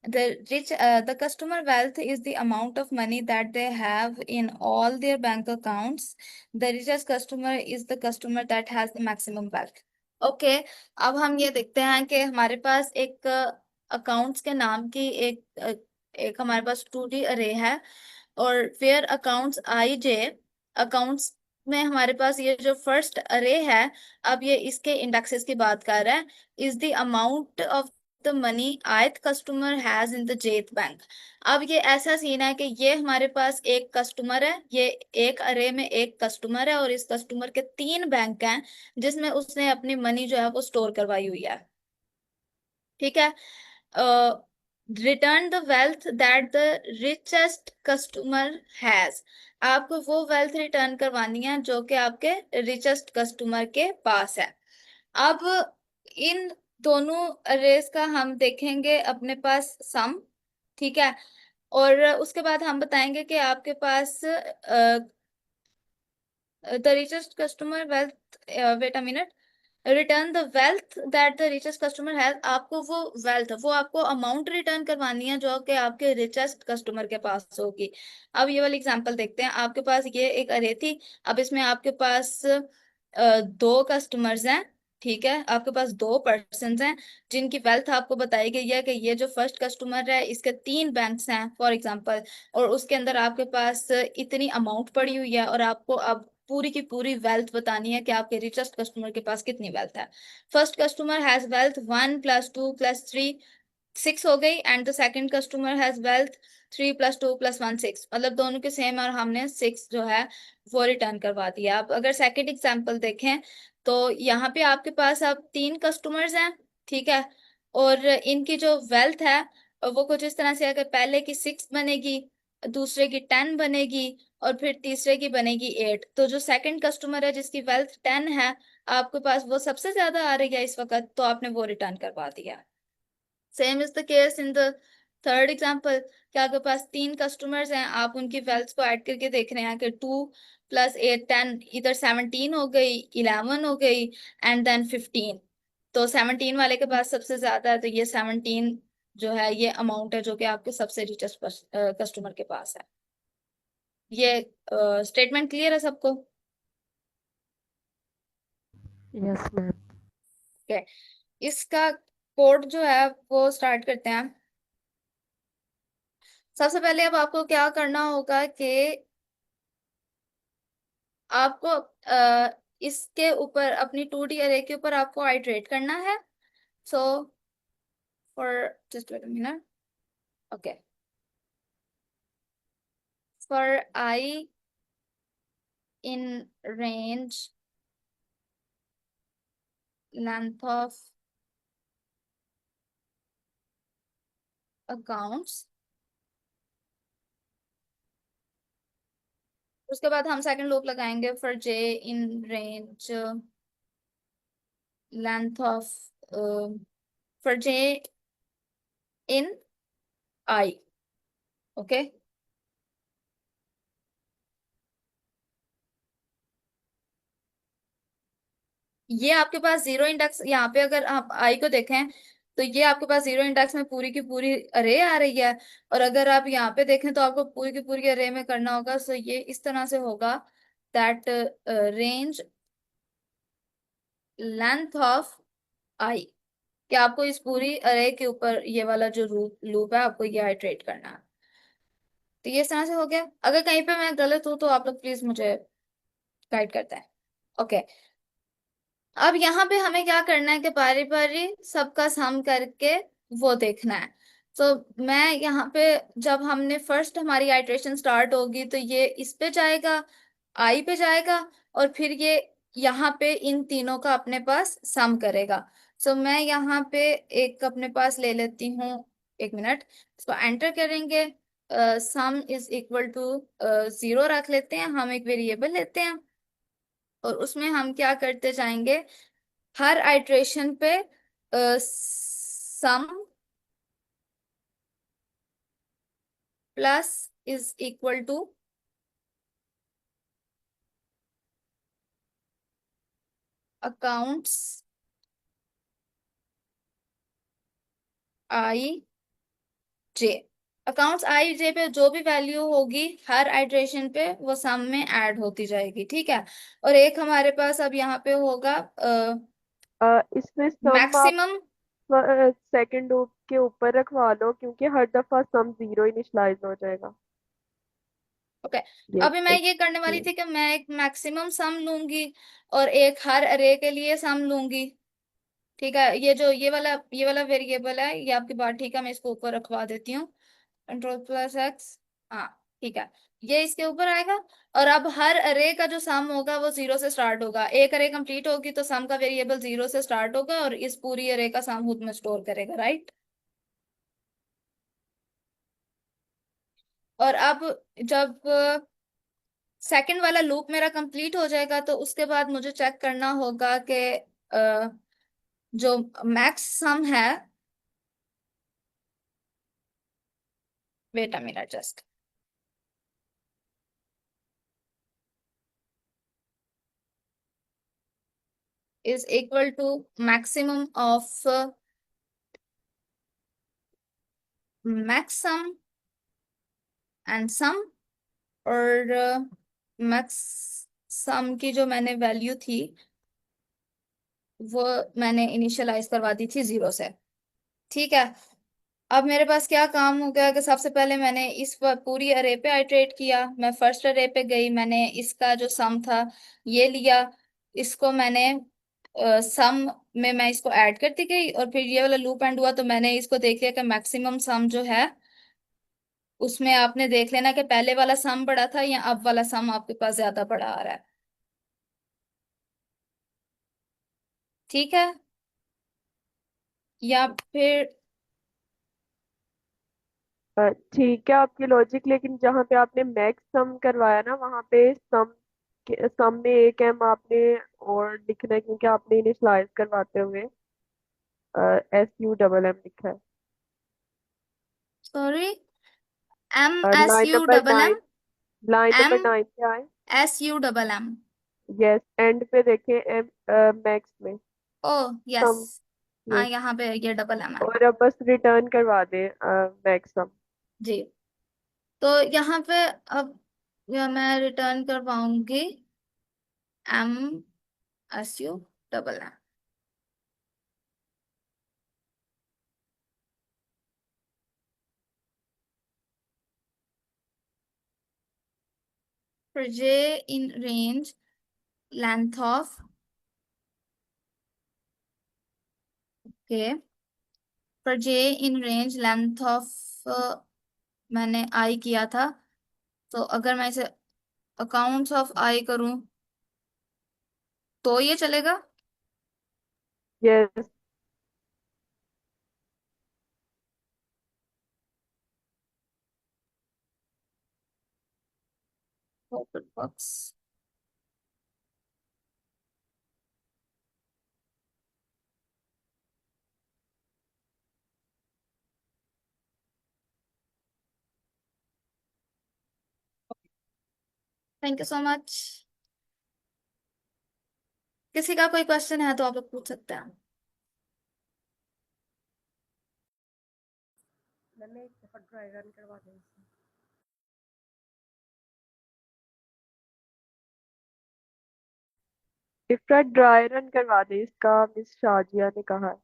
The customer wealth is the amount of money that they have in all their bank accounts. The richest customer is the customer that has the maximum wealth. Okay, अब हम ये देखते हैं कि हमारे पास एक accounts के नाम की एक हमारे पास 2D अरे है और where accounts I J accounts में हमारे पास ये जो फर्स्ट अरे है, अब ये इसके इंडेक्सेस की बात कर रहा है। Is the amount of the money ith customer has in the जेथ बैंक। अब ये ऐसा सीन है कि ये हमारे पास एक कस्टमर है, ये एक अरे में एक कस्टमर है और इस कस्टमर के 3 बैंक हैं जिसमें उसने अपनी मनी जो है वो स्टोर करवाई हुई है। ठीक है। Return the wealth that the richest customer has. आपको वो वेल्थ रिटर्न करवानी है जो कि आपके रिचेस्ट कस्टमर के पास है। अब इन दोनों अरेज का हम देखेंगे अपने पास सम, ठीक है। और उसके बाद हम बताएंगे कि आपके पास the richest customer wealth, wait a minute, return the wealth that the richest customer has. आपको वो वेल्थ, वो आपको अमाउंट रिटर्न करवानी है जो कि आपके रिचेस्ट कस्टमर के पास होगी। अब ये वाली एग्जांपल देखते हैं। आपके पास ये एक अरे थी, अब इसमें आपके पास दो कस्टमर्स हैं, ठीक है। आपके पास दो पर्सन हैं जिनकी वेल्थ आपको बताई गई है कि ये जो फर्स्ट कस्टमर है इसके तीन बैंक्स हैं फॉर एग्जांपल, और उसके अंदर आपके पास इतनी अमाउंट पड़ी हुई है, और आपको अब पूरी की पूरी वेल्थ बतानी है कि आपके रिचेस्ट कस्टमर के पास कितनी वेल्थ है। फर्स्ट कस्टमर हैज वेल्थ 1 + 2 + 3, 6 हो गई, and the second customer has wealth 3 + 2 + 1, 6, मतलब दोनों के सेम, और हमने 6 जो है वो रिटर्न करवा दिया। आप अगर सेकंड एग्जांपल देखें तो यहाँ पे आपके पास अब तीन कस्टमर्स हैं, ठीक है। और इनकी जो वेल्थ है वो कुछ इस तरह से है कि पहले की 6 बनेगी, दूसरे की 10 बनेगी, और फिर तीसरे की बनेगी 8। तो जो सेकंड कस्टमर है जिसकी वेल्थ 10 है, आपके पास वो सबसे ज्यादा आ रही है इस वक्त, तो आपने वो रिटर्न करवा दिया। Same is the case in the third example, कि आपके पास तीन कस्टमर्स हैं, आप उनकी वेल्थ को ऐड करके देख रहे हैं कि 2 + 8 10, इधर 17 हो गई, 11 हो गई, एंड देन 15। तो 17 वाले के पास सबसे ज्यादा है, तो ये 17 जो है ये अमाउंट है जो कि आपके सबसे रिचेस्ट कस्टमर के पास है। ये स्टेटमेंट क्लियर है सबको? Yes ma'am. ओके, इसका कोड जो है वो स्टार्ट करते हैं। सबसे पहले अब आपको क्या करना होगा कि आपको इसके ऊपर अपनी 2D अरे के ऊपर आपको आइटरेट करना है। So for just wait a minute, okay, for I in range length of accounts, उसके बाद हम सेकंड लूप लगाएंगे for J in range length of, for J in I, okay. ये आपके पास जीरो इंडेक्स, यहाँ पे अगर आप आई को देखें तो ये आपके पास जीरो इंडेक्स में पूरी की पूरी अरे आ रही है, और अगर आप यहाँ पे देखें तो आपको पूरी की पूरी अरे में करना होगा। सो ये इस तरह से होगा दैट रेंज लेंथ ऑफ आई, कि आपको इस पूरी अरे के ऊपर ये वाला जो लूप है आपको ये आइटरेट करना है। तो ये इस तरह से हो गया। अगर कहीं पे मैं गलत हूँ तो आप लोग प्लीज मुझे गाइड करते हैं। ओके, अब यहाँ पे हमें क्या करना है कि बारी बारी सबका सम करके वो देखना है। तो मैं यहाँ पे, जब हमने फर्स्ट हमारी आइट्रेशन स्टार्ट होगी तो ये इस पे जाएगा, आई पे जाएगा, और फिर ये यहाँ पे इन तीनों का अपने पास सम करेगा। सो मैं यहाँ पे एक अपने पास ले लेती हूँ, एक मिनट, इसको एंटर करेंगे। सम इज इक्वल टू 0 रख लेते हैं, हम एक वेरिएबल लेते हैं, और उसमें हम क्या करते जाएंगे, हर आइट्रेशन पे sum plus is equal to accounts I J. Accounts I J पे जो भी वैल्यू होगी हर आइट्रेशन पे वो सम में ऐड होती जाएगी, ठीक है। और एक हमारे पास अब यहाँ पे होगा इसमें सम आप मैक्सिमम। सेकंड लूप के ऊपर रखवा लो क्योंकि हर दफा सम जीरो इनिशियलाइज हो जाएगा। ओके, ये अभी मैं एक ये करने वाली थी कि मैं एक मैक्सिमम सम लूंगी और एक हर अरे के लिए सम लूंगी, ठीक है। ये वाला वेरिएबल है, ये आपकी बात ठीक है, मैं इसको ऊपर रखवा देती हूँ, Ctrl+X, हाँ ठीक है, ये इसके ऊपर आएगा। और अब हर अरे का जो सम होगा वो 0 से स्टार्ट होगा। एक अरे कंप्लीट होगी तो सम का वेरिएबल 0 से स्टार्ट होगा और इस पूरी अरे का सम खुद में स्टोर करेगा, राइट। और अब जब सेकंड वाला लूप मेरा कंप्लीट हो जाएगा तो उसके बाद मुझे चेक करना होगा कि जो मैक्स सम है, wait a minute just, is equal to maximum of max sum and sum, और मैक्स सम की जो मैंने वैल्यू थी वो मैंने इनिशियलाइज करवा दी थी 0 से। ठीक है, अब मेरे पास क्या काम हो गया कि सबसे पहले मैंने इस पर पूरी अरे पे आइटरेट किया। मैं फर्स्ट अरे पे गई, मैंने इसका जो सम था ये लिया, इसको मैंने सम में मैं इसको ऐड करती गई, और फिर ये वाला लूप एंड हुआ तो मैंने इसको देख लिया कि मैक्सिमम सम जो है उसमें आपने देख लेना कि पहले वाला सम बड़ा था या अब वाला सम आपके पास ज्यादा बड़ा आ रहा है। ठीक है, या फिर ठीक है आपकी लॉजिक, लेकिन जहाँ पे आपने मैक्स सम करवाया ना वहाँ पे सम में एक एम आपने और लिखना है, क्योंकि आपने इनिशलाइज करवाते हुए SU लिखा है। Sorry, M S line U number double M, 9, line M number 9 पे आए। S U double M. Yes, end पे देखें एम मैक्स में ओ यस, सम। हाँ यस, यहाँ पे ये डबल एम है। और अब बस रिटर्न करवा दें मैक्स सम। जी, तो यहाँ पे अब यह मैं रिटर्न करवाऊंगी M S U double M. for j in range length of, okay, for j in range length of मैंने i किया था, तो अगर मैं इसे अकाउंट्स ऑफ i करूं तो ये चलेगा। Yes, Hope it works. Thank you so much. किसी का कोई क्वेश्चन है तो आप लोग पूछ सकते हैं। मैंने एक दफा ड्राई रन करवा दें इसमें। इफ्रा ड्राई रन करवा दे इसका, मिस शाजिया ने कहा है।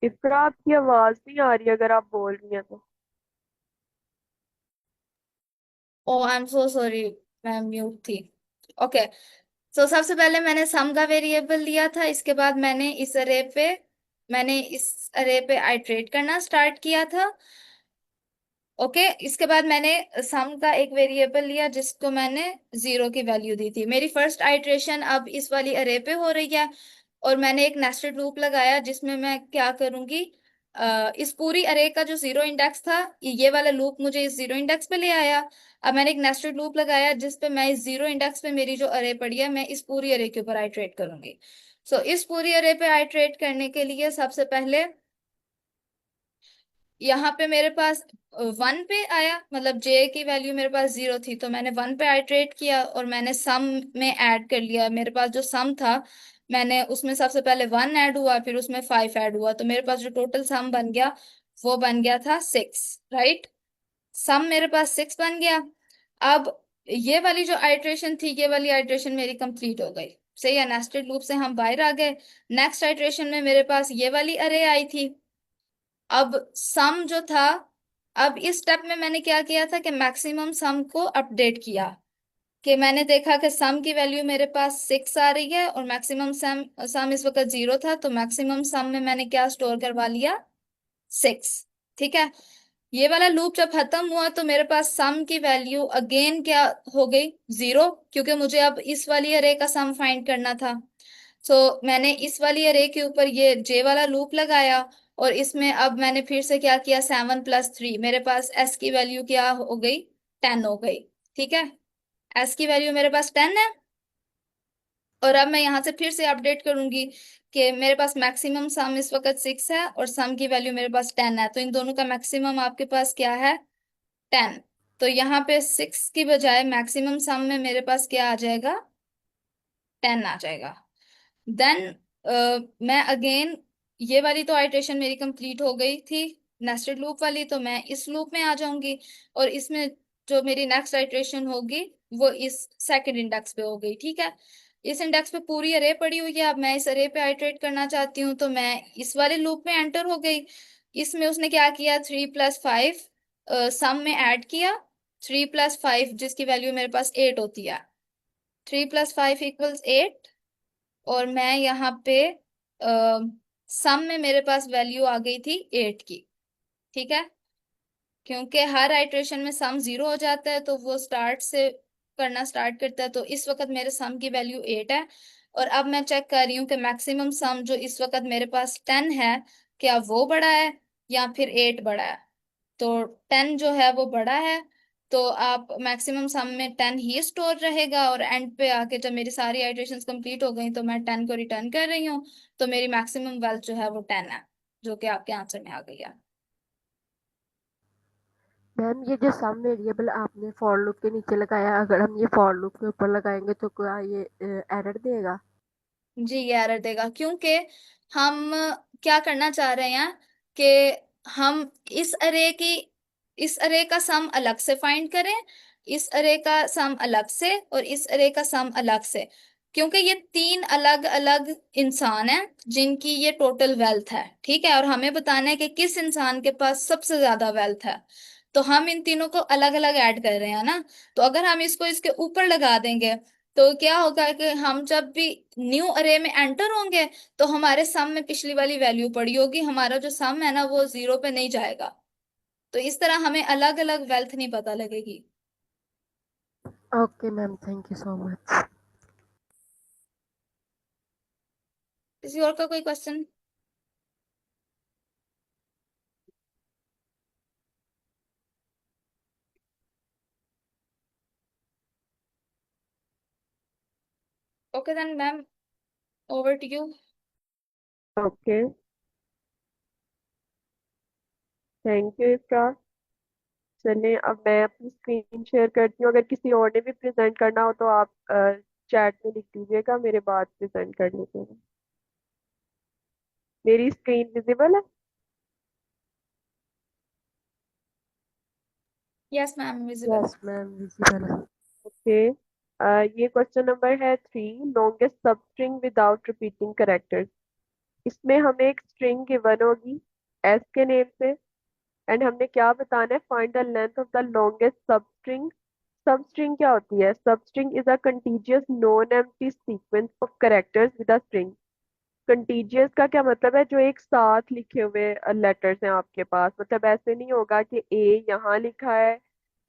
इफ्रा आपकी आवाज नहीं आ रही अगर आप बोल रही हैं तो। ओ आई एम सो सॉरी, मैं म्यूट थी। ओके, तो सबसे पहले मैंने सम का वेरिएबल लिया था, इसके बाद मैंने इस अरे पे आइटरेट करना स्टार्ट किया था। ओके, इसके बाद मैंने सम का एक वेरिएबल लिया जिसको मैंने 0 की वैल्यू दी थी। मेरी फर्स्ट आइटरेशन अब इस वाली अरे पे हो रही है, और मैंने एक नेस्टेड लूप लगाया जिसमें मैं क्या करूंगी, इस पूरी अरे का जो जीरो इंडेक्स था, ये वाला लूप मुझे इस जीरो इंडेक्स पे ले आया। अब मैंने एक नेस्टेड लूप लगाया जिस पे मैं इस जीरो इंडेक्स पे मेरी जो अरे पड़ी है, मैं इस पूरी अरे के ऊपर आइट्रेट करूंगी। सो इस पूरी अरे पे आइट्रेट करने के लिए सबसे पहले यहाँ पे मेरे पास 1 पे आया, मतलब जे की वैल्यू मेरे पास 0 थी, तो मैंने 1 पे आइट्रेट किया और मैंने सम में ऐड कर लिया। मेरे पास जो सम था, मैंने उसमें सबसे पहले 1 ऐड हुआ, फिर उसमें 5 ऐड हुआ, तो मेरे पास जो टोटल सम बन गया वो बन गया था 6, राइट। सम मेरे पास 6 बन गया। अब ये वाली जो आइट्रेशन थी, ये वाली आइट्रेशन मेरी कंप्लीट हो गई। सही है, नेस्टेड लूप से हम बाहर आ गए। नेक्स्ट आइट्रेशन में मेरे पास ये वाली अरे आई थी। अब सम जो था, अब इस स्टेप में मैंने क्या किया था कि मैक्सिमम सम को अपडेट किया, कि मैंने देखा कि सम की वैल्यू मेरे पास 6 आ रही है और मैक्सिमम सम सम इस वक्त 0 था, तो मैक्सिमम सम में मैंने क्या स्टोर करवा लिया, 6। ठीक है। ये वाला लूप जब खत्म हुआ तो मेरे पास सम की वैल्यू अगेन क्या हो गई, 0, क्योंकि मुझे अब इस वाली अरे का सम फाइंड करना था। सो मैंने इस वाली अरे के ऊपर ये जे वाला लूप लगाया और इसमें अब मैंने फिर से क्या किया, 7 + 3, मेरे पास एस की वैल्यू क्या हो गई, 10 हो गई। ठीक है, एस की वैल्यू मेरे पास 10 है। और अब मैं यहाँ से फिर से अपडेट करूंगी कि मेरे पास मैक्सिमम सम इस वक्त 6 है और सम की वैल्यू मेरे पास 10 है, तो इन दोनों का मैक्सिमम आपके पास क्या है, 10। तो यहाँ पे 6 की बजाय मैक्सिमम सम में मेरे पास क्या आ जाएगा, 10 आ जाएगा। देन मैं अगेन, ये वाली तो आइट्रेशन मेरी कंप्लीट हो गई थी, नेस्टेड लूप वाली, तो मैं इस लूप में आ जाऊंगी और इसमें जो मेरी नेक्स्ट आइट्रेशन होगी वो इस सेकंड इंडेक्स पे हो गई। ठीक है, इस इंडेक्स पे पूरी अरे पड़ी हुई है। अब मैं इस अरे पे आइट्रेट करना चाहती हूँ, तो मैं इस वाले लूप में एंटर हो गई। इसमें उसने क्या किया, 3 + 5 सम में ऐड किया, 3 + 5 जिसकी वैल्यू मेरे पास 8 होती है, 3 + 5 = 8। और मैं यहाँ पे सम में मेरे पास वैल्यू आ गई थी 8 की। ठीक है, क्योंकि हर आइट्रेशन में सम 0 हो जाता है तो वो स्टार्ट से करना स्टार्ट करता है, तो इस वक्त मेरे सम की वैल्यू 8 है। और अब मैं चेक कर रही हूँ कि मैक्सिमम सम जो इस वक्त मेरे पास 10 है, क्या वो बड़ा है या फिर 8 बड़ा है। तो 10 जो है वो बड़ा है, तो आप मैक्सिमम सम में 10 ही स्टोर रहेगा, और एंड पे आके जब मेरी सारी आइट्रेशंस कंप्लीट हो गई तो मैं 10 को रिटर्न कर रही हूँ, तो मेरी मैक्सिमम वैल्यू जो है वो 10 है, जो कि आपके आंसर में आ गई है। मैम ये जो सम वेरिएबल आपने फॉर लूप के नीचे लगाया, अगर हम ये फॉर लूप के ऊपर लगाएंगे तो क्या ये एरर देगा? जी, ये एरर देगा, क्योंकि हम क्या करना चाह रहे हैं कि हम इस अरे का सम अलग से फाइंड करें, इस अरे का सम अलग से और इस अरे का सम अलग से, क्योंकि ये 3 अलग अलग इंसान हैं जिनकी ये टोटल वेल्थ है। ठीक है, और हमें बताना है कि किस इंसान के पास सबसे ज्यादा वेल्थ है, तो हम इन तीनों को अलग अलग ऐड कर रहे हैं ना। तो अगर हम इसको इसके ऊपर लगा देंगे तो क्या होगा कि हम जब भी न्यू अरे में एंटर होंगे तो हमारे सम में पिछली वाली वैल्यू पड़ी होगी, हमारा जो सम है ना वो 0 पे नहीं जाएगा। तो इस तरह हमें अलग अलग वेल्थ नहीं पता लगेगी। Okay ma'am, thank you so much. किसी और का कोई question? Okay then ma'am, over to you. Okay, thank you इसका। चलिए अब मैं अपनी स्क्रीन शेयर करती हूँ। अगर किसी और ने भी प्रेजेंट करना हो तो आप चैट में लिख दीजिएगा मेरे बाद प्रेजेंट करने के लिए। मेरी स्क्रीन विजिबल है? Yes ma'am, visible. Yes ma'am, visible है। ओके, ये क्वेश्चन नंबर है 3, लॉन्गेस्ट सब स्ट्रिंग विदाउट रिपीटिंग करेक्टर्स। इसमें हमें एक स्ट्रिंग गिवन होगी एस के नेम से, एंड हमने क्या बताना है, find the length of the longest सब स्ट्रिंग। सब स्ट्रिंग क्या होती है? सब string is a contiguous non empty sequence of characters with a string. Contiguous का क्या मतलब है? जो एक साथ लिखे हुए लेटर्स हैं आपके पास। मतलब ऐसे नहीं होगा कि ए यहाँ लिखा है,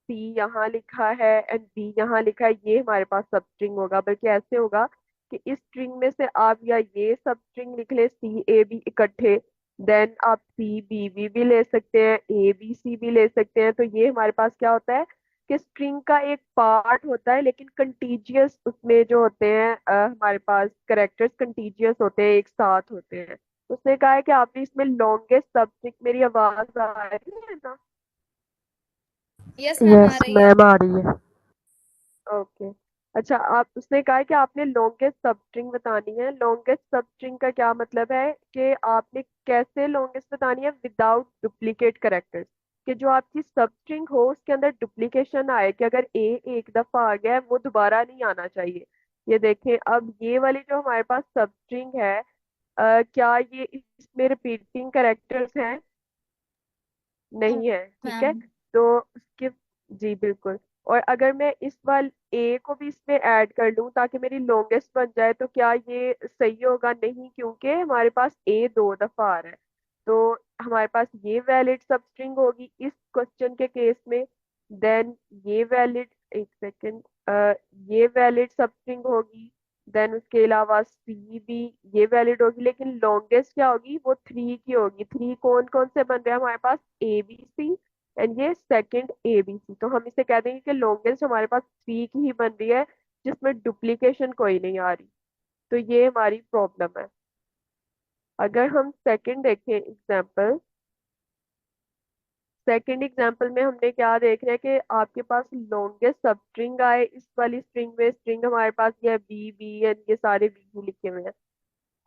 सी यहाँ लिखा है एंड बी यहाँ लिखा है, ये हमारे पास सब स्ट्रिंग होगा। बल्कि ऐसे होगा कि इस स्ट्रिंग में से आप या ये सब स्ट्रिंग लिख ले सी ए बी इकट्ठे, देन आप सी बी बी भी ले सकते हैं, ए बी सी भी ले सकते हैं। तो ये हमारे पास क्या होता है कि स्ट्रिंग का एक पार्ट होता है, लेकिन कंटीजियस उसमें जो होते हैं हमारे पास करेक्टर्स कंटीजियस होते हैं, एक साथ होते हैं। उसने कहा है कि आपने इसमें लॉन्गेस्ट सब्जेक्ट, मेरी आवाज आ रही है ना? यस मैम, आ यस रही है। मैम, आ रही है। ओके। अच्छा, आप उसने कहा है कि आपने लॉन्गेस्ट सब स्ट्रिंग बतानी है। लॉन्गेस्ट सब स्ट्रिंग का क्या मतलब है कि आपने कैसे लॉन्गेस्ट बतानी है विदाउट डुप्लीकेट करेक्टर्स, कि जो आपकी सब स्ट्रिंग हो उसके अंदर डुप्लीकेशन आए, कि अगर ए एक दफा आ गया है वो दोबारा नहीं आना चाहिए। ये देखें, अब ये वाली जो हमारे पास सब स्ट्रिंग है, क्या ये इसमें रिपीटिंग करेक्टर्स हैं? नहीं है, ठीक है। मैम, तो उसके, जी बिल्कुल। और अगर मैं इस वाल ए को भी इसमें ऐड कर लूं ताकि मेरी लॉन्गेस्ट बन जाए, तो क्या ये सही होगा? नहीं, क्योंकि हमारे पास ए दो दफा आ रहा है। तो हमारे पास ये वैलिड सब स्ट्रिंग होगी इस क्वेश्चन के केस में। देन ये वैलिड, एक सेकेंड, ये वैलिड सब स्ट्रिंग होगी। देन उसके अलावा सी भी ये वैलिड होगी, लेकिन लॉन्गेस्ट क्या होगी? वो थ्री की होगी। थ्री कौन कौन से बन रहे हैं हमारे पास? ए बी सी एंड ये सेकंड ए बी सी। तो हम इसे कह देंगे कि लॉन्गेस्ट हमारे पास थ्री की ही बन रही है, जिसमें डुप्लीकेशन कोई नहीं आ रही। तो ये हमारी प्रॉब्लम है। अगर हम सेकंड देखें एग्जाम्पल, सेकंड एग्जाम्पल में हमने क्या देख रहे हैं कि आपके पास लॉन्गेस्ट सब स्ट्रिंग आए। इस वाली स्ट्रिंग में स्ट्रिंग हमारे पास ये बी बी एंड ये सारे बी लिखे हुए हैं,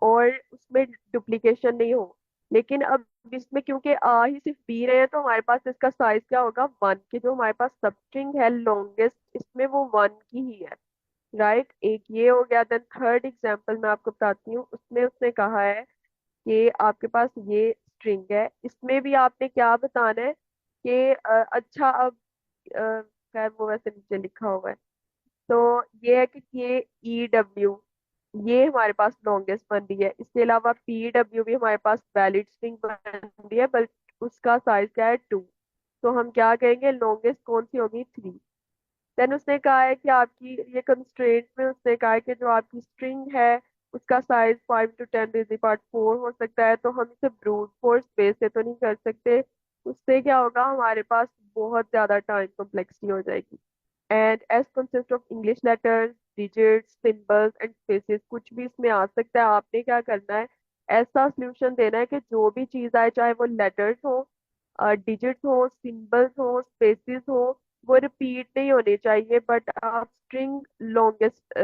और उसमें डुप्लीकेशन नहीं हो। लेकिन अब इसमें क्योंकि आ ही सिर्फ बी रहे हैं, तो हमारे पास इसका साइज क्या होगा? वन। की जो हमारे पास सब स्ट्रिंग है लॉन्गेस्ट, इसमें वो वन की ही है, राइट। एक ये हो गया। देन थर्ड एग्जाम्पल मैं आपको बताती हूँ, उसमें उसने कहा है कि आपके पास ये स्ट्रिंग है, इसमें भी आपने क्या बताना है कि अच्छा अब खैर वो वैसे नीचे लिखा हुआ है। तो ये है कि ये ई डब्ल्यू, ये हमारे पास लॉन्गेस्ट बन रही है। इसके अलावा पी डब्ल्यू भी हमारे पास वैलिड स्ट्रिंग बन रही है, बल्कि उसका साइज क्या है? टू। तो हम क्या कहेंगे? लॉन्गेस्ट कौन सी होगी? थ्री। देन उसने कहा है कि आपकी ये कंस्ट्रेंट में उसने कहा है कि जो आपकी स्ट्रिंग है उसका साइज 5 to 10 4 हो सकता है। तो हम इसे ब्रूट फोर्स बेस से तो नहीं कर सकते। उससे क्या होगा? हमारे पास बहुत ज्यादा टाइम कॉम्प्लेक्सिटी हो जाएगी। And S consist of English letters, digits, symbols and spaces, कुछ भी इसमें आ सकता है। आपने क्या करना है? ऐसा सॉल्यूशन देना है कि जो भी चीज आए, चाहे वो लेटर्स हो, डिजिट्स हो, सिंबल्स हो, स्पेसेस हो, वो रिपीट नहीं होने चाहिए, बट आप स्ट्रिंग लॉन्गेस्ट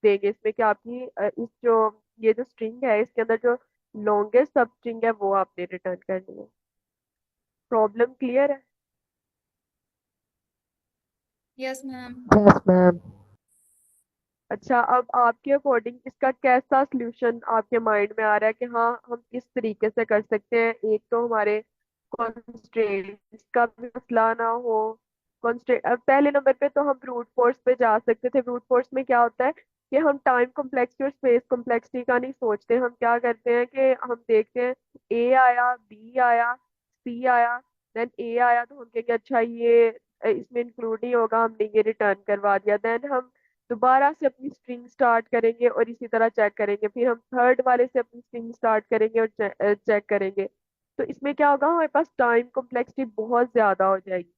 देंगे इसमें, कि आपकी इस जो ये जो स्ट्रिंग है इसके अंदर जो लॉन्गेस्ट सब स्ट्रिंग है वो आपने रिटर्न करनी है। प्रॉब्लम क्लियर है? Yes ma'am. Yes ma'am. अच्छा, अब आपके अकॉर्डिंग इसका कैसा सल्यूशन आपके माइंड में आ रहा है कि हाँ हम किस तरीके से कर सकते हैं? एक तो हमारे कॉन्स्ट्रेंट्स का भी मसला ना हो। कॉन्स्ट्रेंट, अब पहले नंबर पे तो हम ब्रूट फोर्स पे जा सकते थे। ब्रूट फोर्स में क्या होता है कि हम टाइम कॉम्प्लेक्सिटी और स्पेस कॉम्प्लेक्सिटी का नहीं सोचते। हम क्या करते हैं कि हम देखते हैं ए आया, बी आया, सी आया, देन ए आया, तो हम कहेंगे अच्छा ये इसमें इंक्लूड नहीं होगा, हमने ये रिटर्न करवा दिया। देन हम दोबारा से अपनी स्ट्रिंग स्टार्ट करेंगे और इसी तरह चेक करेंगे। फिर हम थर्ड वाले से अपनी स्ट्रिंग स्टार्ट करेंगे और चेक करेंगे। तो इसमें क्या होगा? हमारे पास टाइम कॉम्प्लेक्सिटी बहुत ज्यादा हो जाएगी।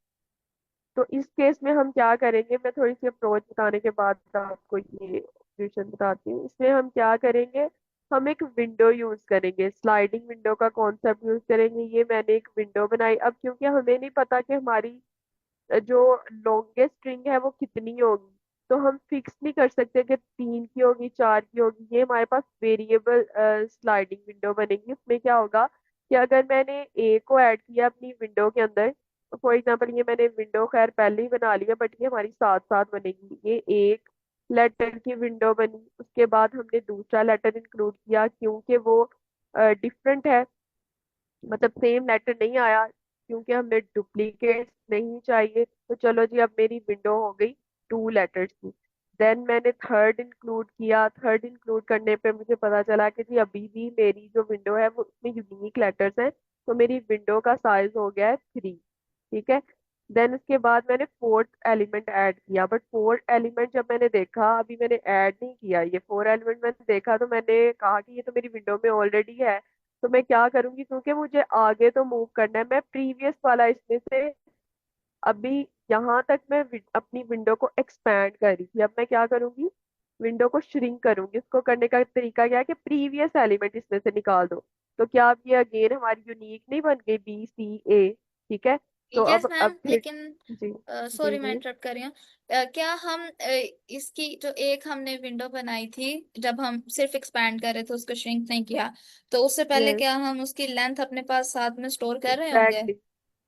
तो इस केस में हम क्या करेंगे? मैं थोड़ी सी अप्रोच बताने के बाद आपको ये सॉल्यूशन बताती हूँ। इसमें हम क्या करेंगे? हम एक विंडो यूज करेंगे, स्लाइडिंग विंडो का कॉन्सेप्ट यूज करेंगे। ये मैंने एक विंडो बनाई। अब क्योंकि हमें नहीं पता कि हमारी जो लॉन्गेस्ट स्ट्रिंग है वो कितनी होगी, तो हम फिक्स नहीं कर सकते कि तीन की होगी, चार की होगी। ये हमारे पास वेरिएबल स्लाइडिंग विंडो बनेगी। उसमें क्या होगा कि अगर मैंने ए को ऐड किया अपनी विंडो के अंदर, तो फॉर एग्जांपल ये मैंने विंडो खैर पहले ही बना लिया, बट ये हमारी साथ साथ बनेगी। ये एक लेटर की विंडो बनी, उसके बाद हमने दूसरा लेटर इंक्लूड किया क्योंकि वो डिफरेंट है, मतलब सेम लेटर नहीं आया, क्योंकि हमें डुप्लीकेट नहीं चाहिए। तो चलो जी, अब मेरी विंडो हो गई टू लेटर्स की। देन मैंने थर्ड इंक्लूड किया। थर्ड इंक्लूड करने पे मुझे पता चला कि जी अभी भी मेरी जो विंडो है वो उसमें यूनिक लेटर्स हैं, तो मेरी विंडो का साइज हो गया है थ्री, ठीक है। देन उसके बाद मैंने फोर्थ एलिमेंट ऐड किया, बट फोर्थ एलिमेंट जब मैंने देखा, अभी मैंने ऐड नहीं किया, ये फोर एलिमेंट मैंने देखा तो मैंने कहा कि ये तो मेरी विंडो में ऑलरेडी है, तो मैं क्या करूंगी, क्योंकि मुझे आगे तो मूव करना है, मैं प्रीवियस वाला इसमें से अभी यहाँ तक मैं अपनी विंडो को एक्सपैंड कर रही थी, अब मैं क्या करूंगी, विंडो को श्रिंक करूंगी। इसको करने का तरीका क्या है कि प्रीवियस एलिमेंट इसमें से निकाल दो। तो क्या अब ये अगेन हमारी यूनिक नहीं बन गई, B C A, ठीक है। तो यस अब मैम, फिर लेकिन जी जी सॉरी मैं जी इंटरप्ट कर रही हूँ। क्या हम इसकी जो एक हमने विंडो बनाई थी, जब हम सिर्फ एक्सपैंड कर रहे थे, उसको श्रिंक नहीं किया, तो उससे पहले यस क्या हम उसकी लेंथ अपने पास साथ में स्टोर कर रहे होंगे? एग्जैक्टली,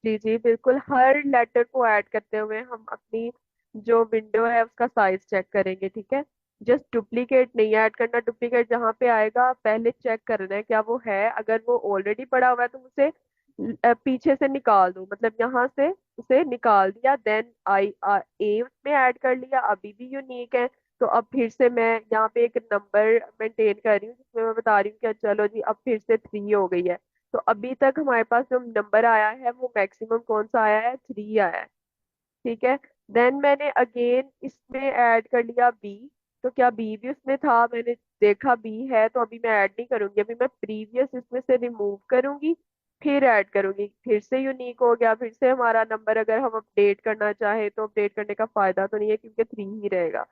जी जी बिल्कुल, हर लेटर को ऐड करते हुए हम अपनी जो विंडो है उसका साइज चेक करेंगे, ठीक है। जस्ट डुप्लीकेट नहीं ऐड करना, डुप्लीकेट जहाँ पे आएगा पहले चेक करना है क्या वो है, अगर वो ऑलरेडी पड़ा हुआ है तो उसे पीछे से निकाल दो, मतलब यहाँ से उसे निकाल दिया, देन आई ए उसमें ऐड कर लिया, अभी भी यूनिक है। तो अब फिर से मैं यहाँ पे एक नंबर मेंटेन कर रही हूँ जिसमें मैं बता रही हूँ कि चलो जी अब फिर से 3 हो गई है। तो अभी तक हमारे पास जो नंबर आया है वो मैक्सिमम कौन सा आया है, 3 आया है, ठीक है। देन मैंने अगेन इसमें ऐड कर लिया बी। तो क्या बी भी उसमें था, मैंने देखा बी है, तो अभी मैं ऐड नहीं करूंगी, अभी मैं प्रीवियस इसमें से रिमूव करूंगी, फिर ऐड करूंगी, फिर से यूनिक हो गया, फिर से हमारा नंबर अगर हम अपडेट करना चाहे तो अपडेट करने का फायदा तो नहीं है क्योंकि 3 ही रहेगा।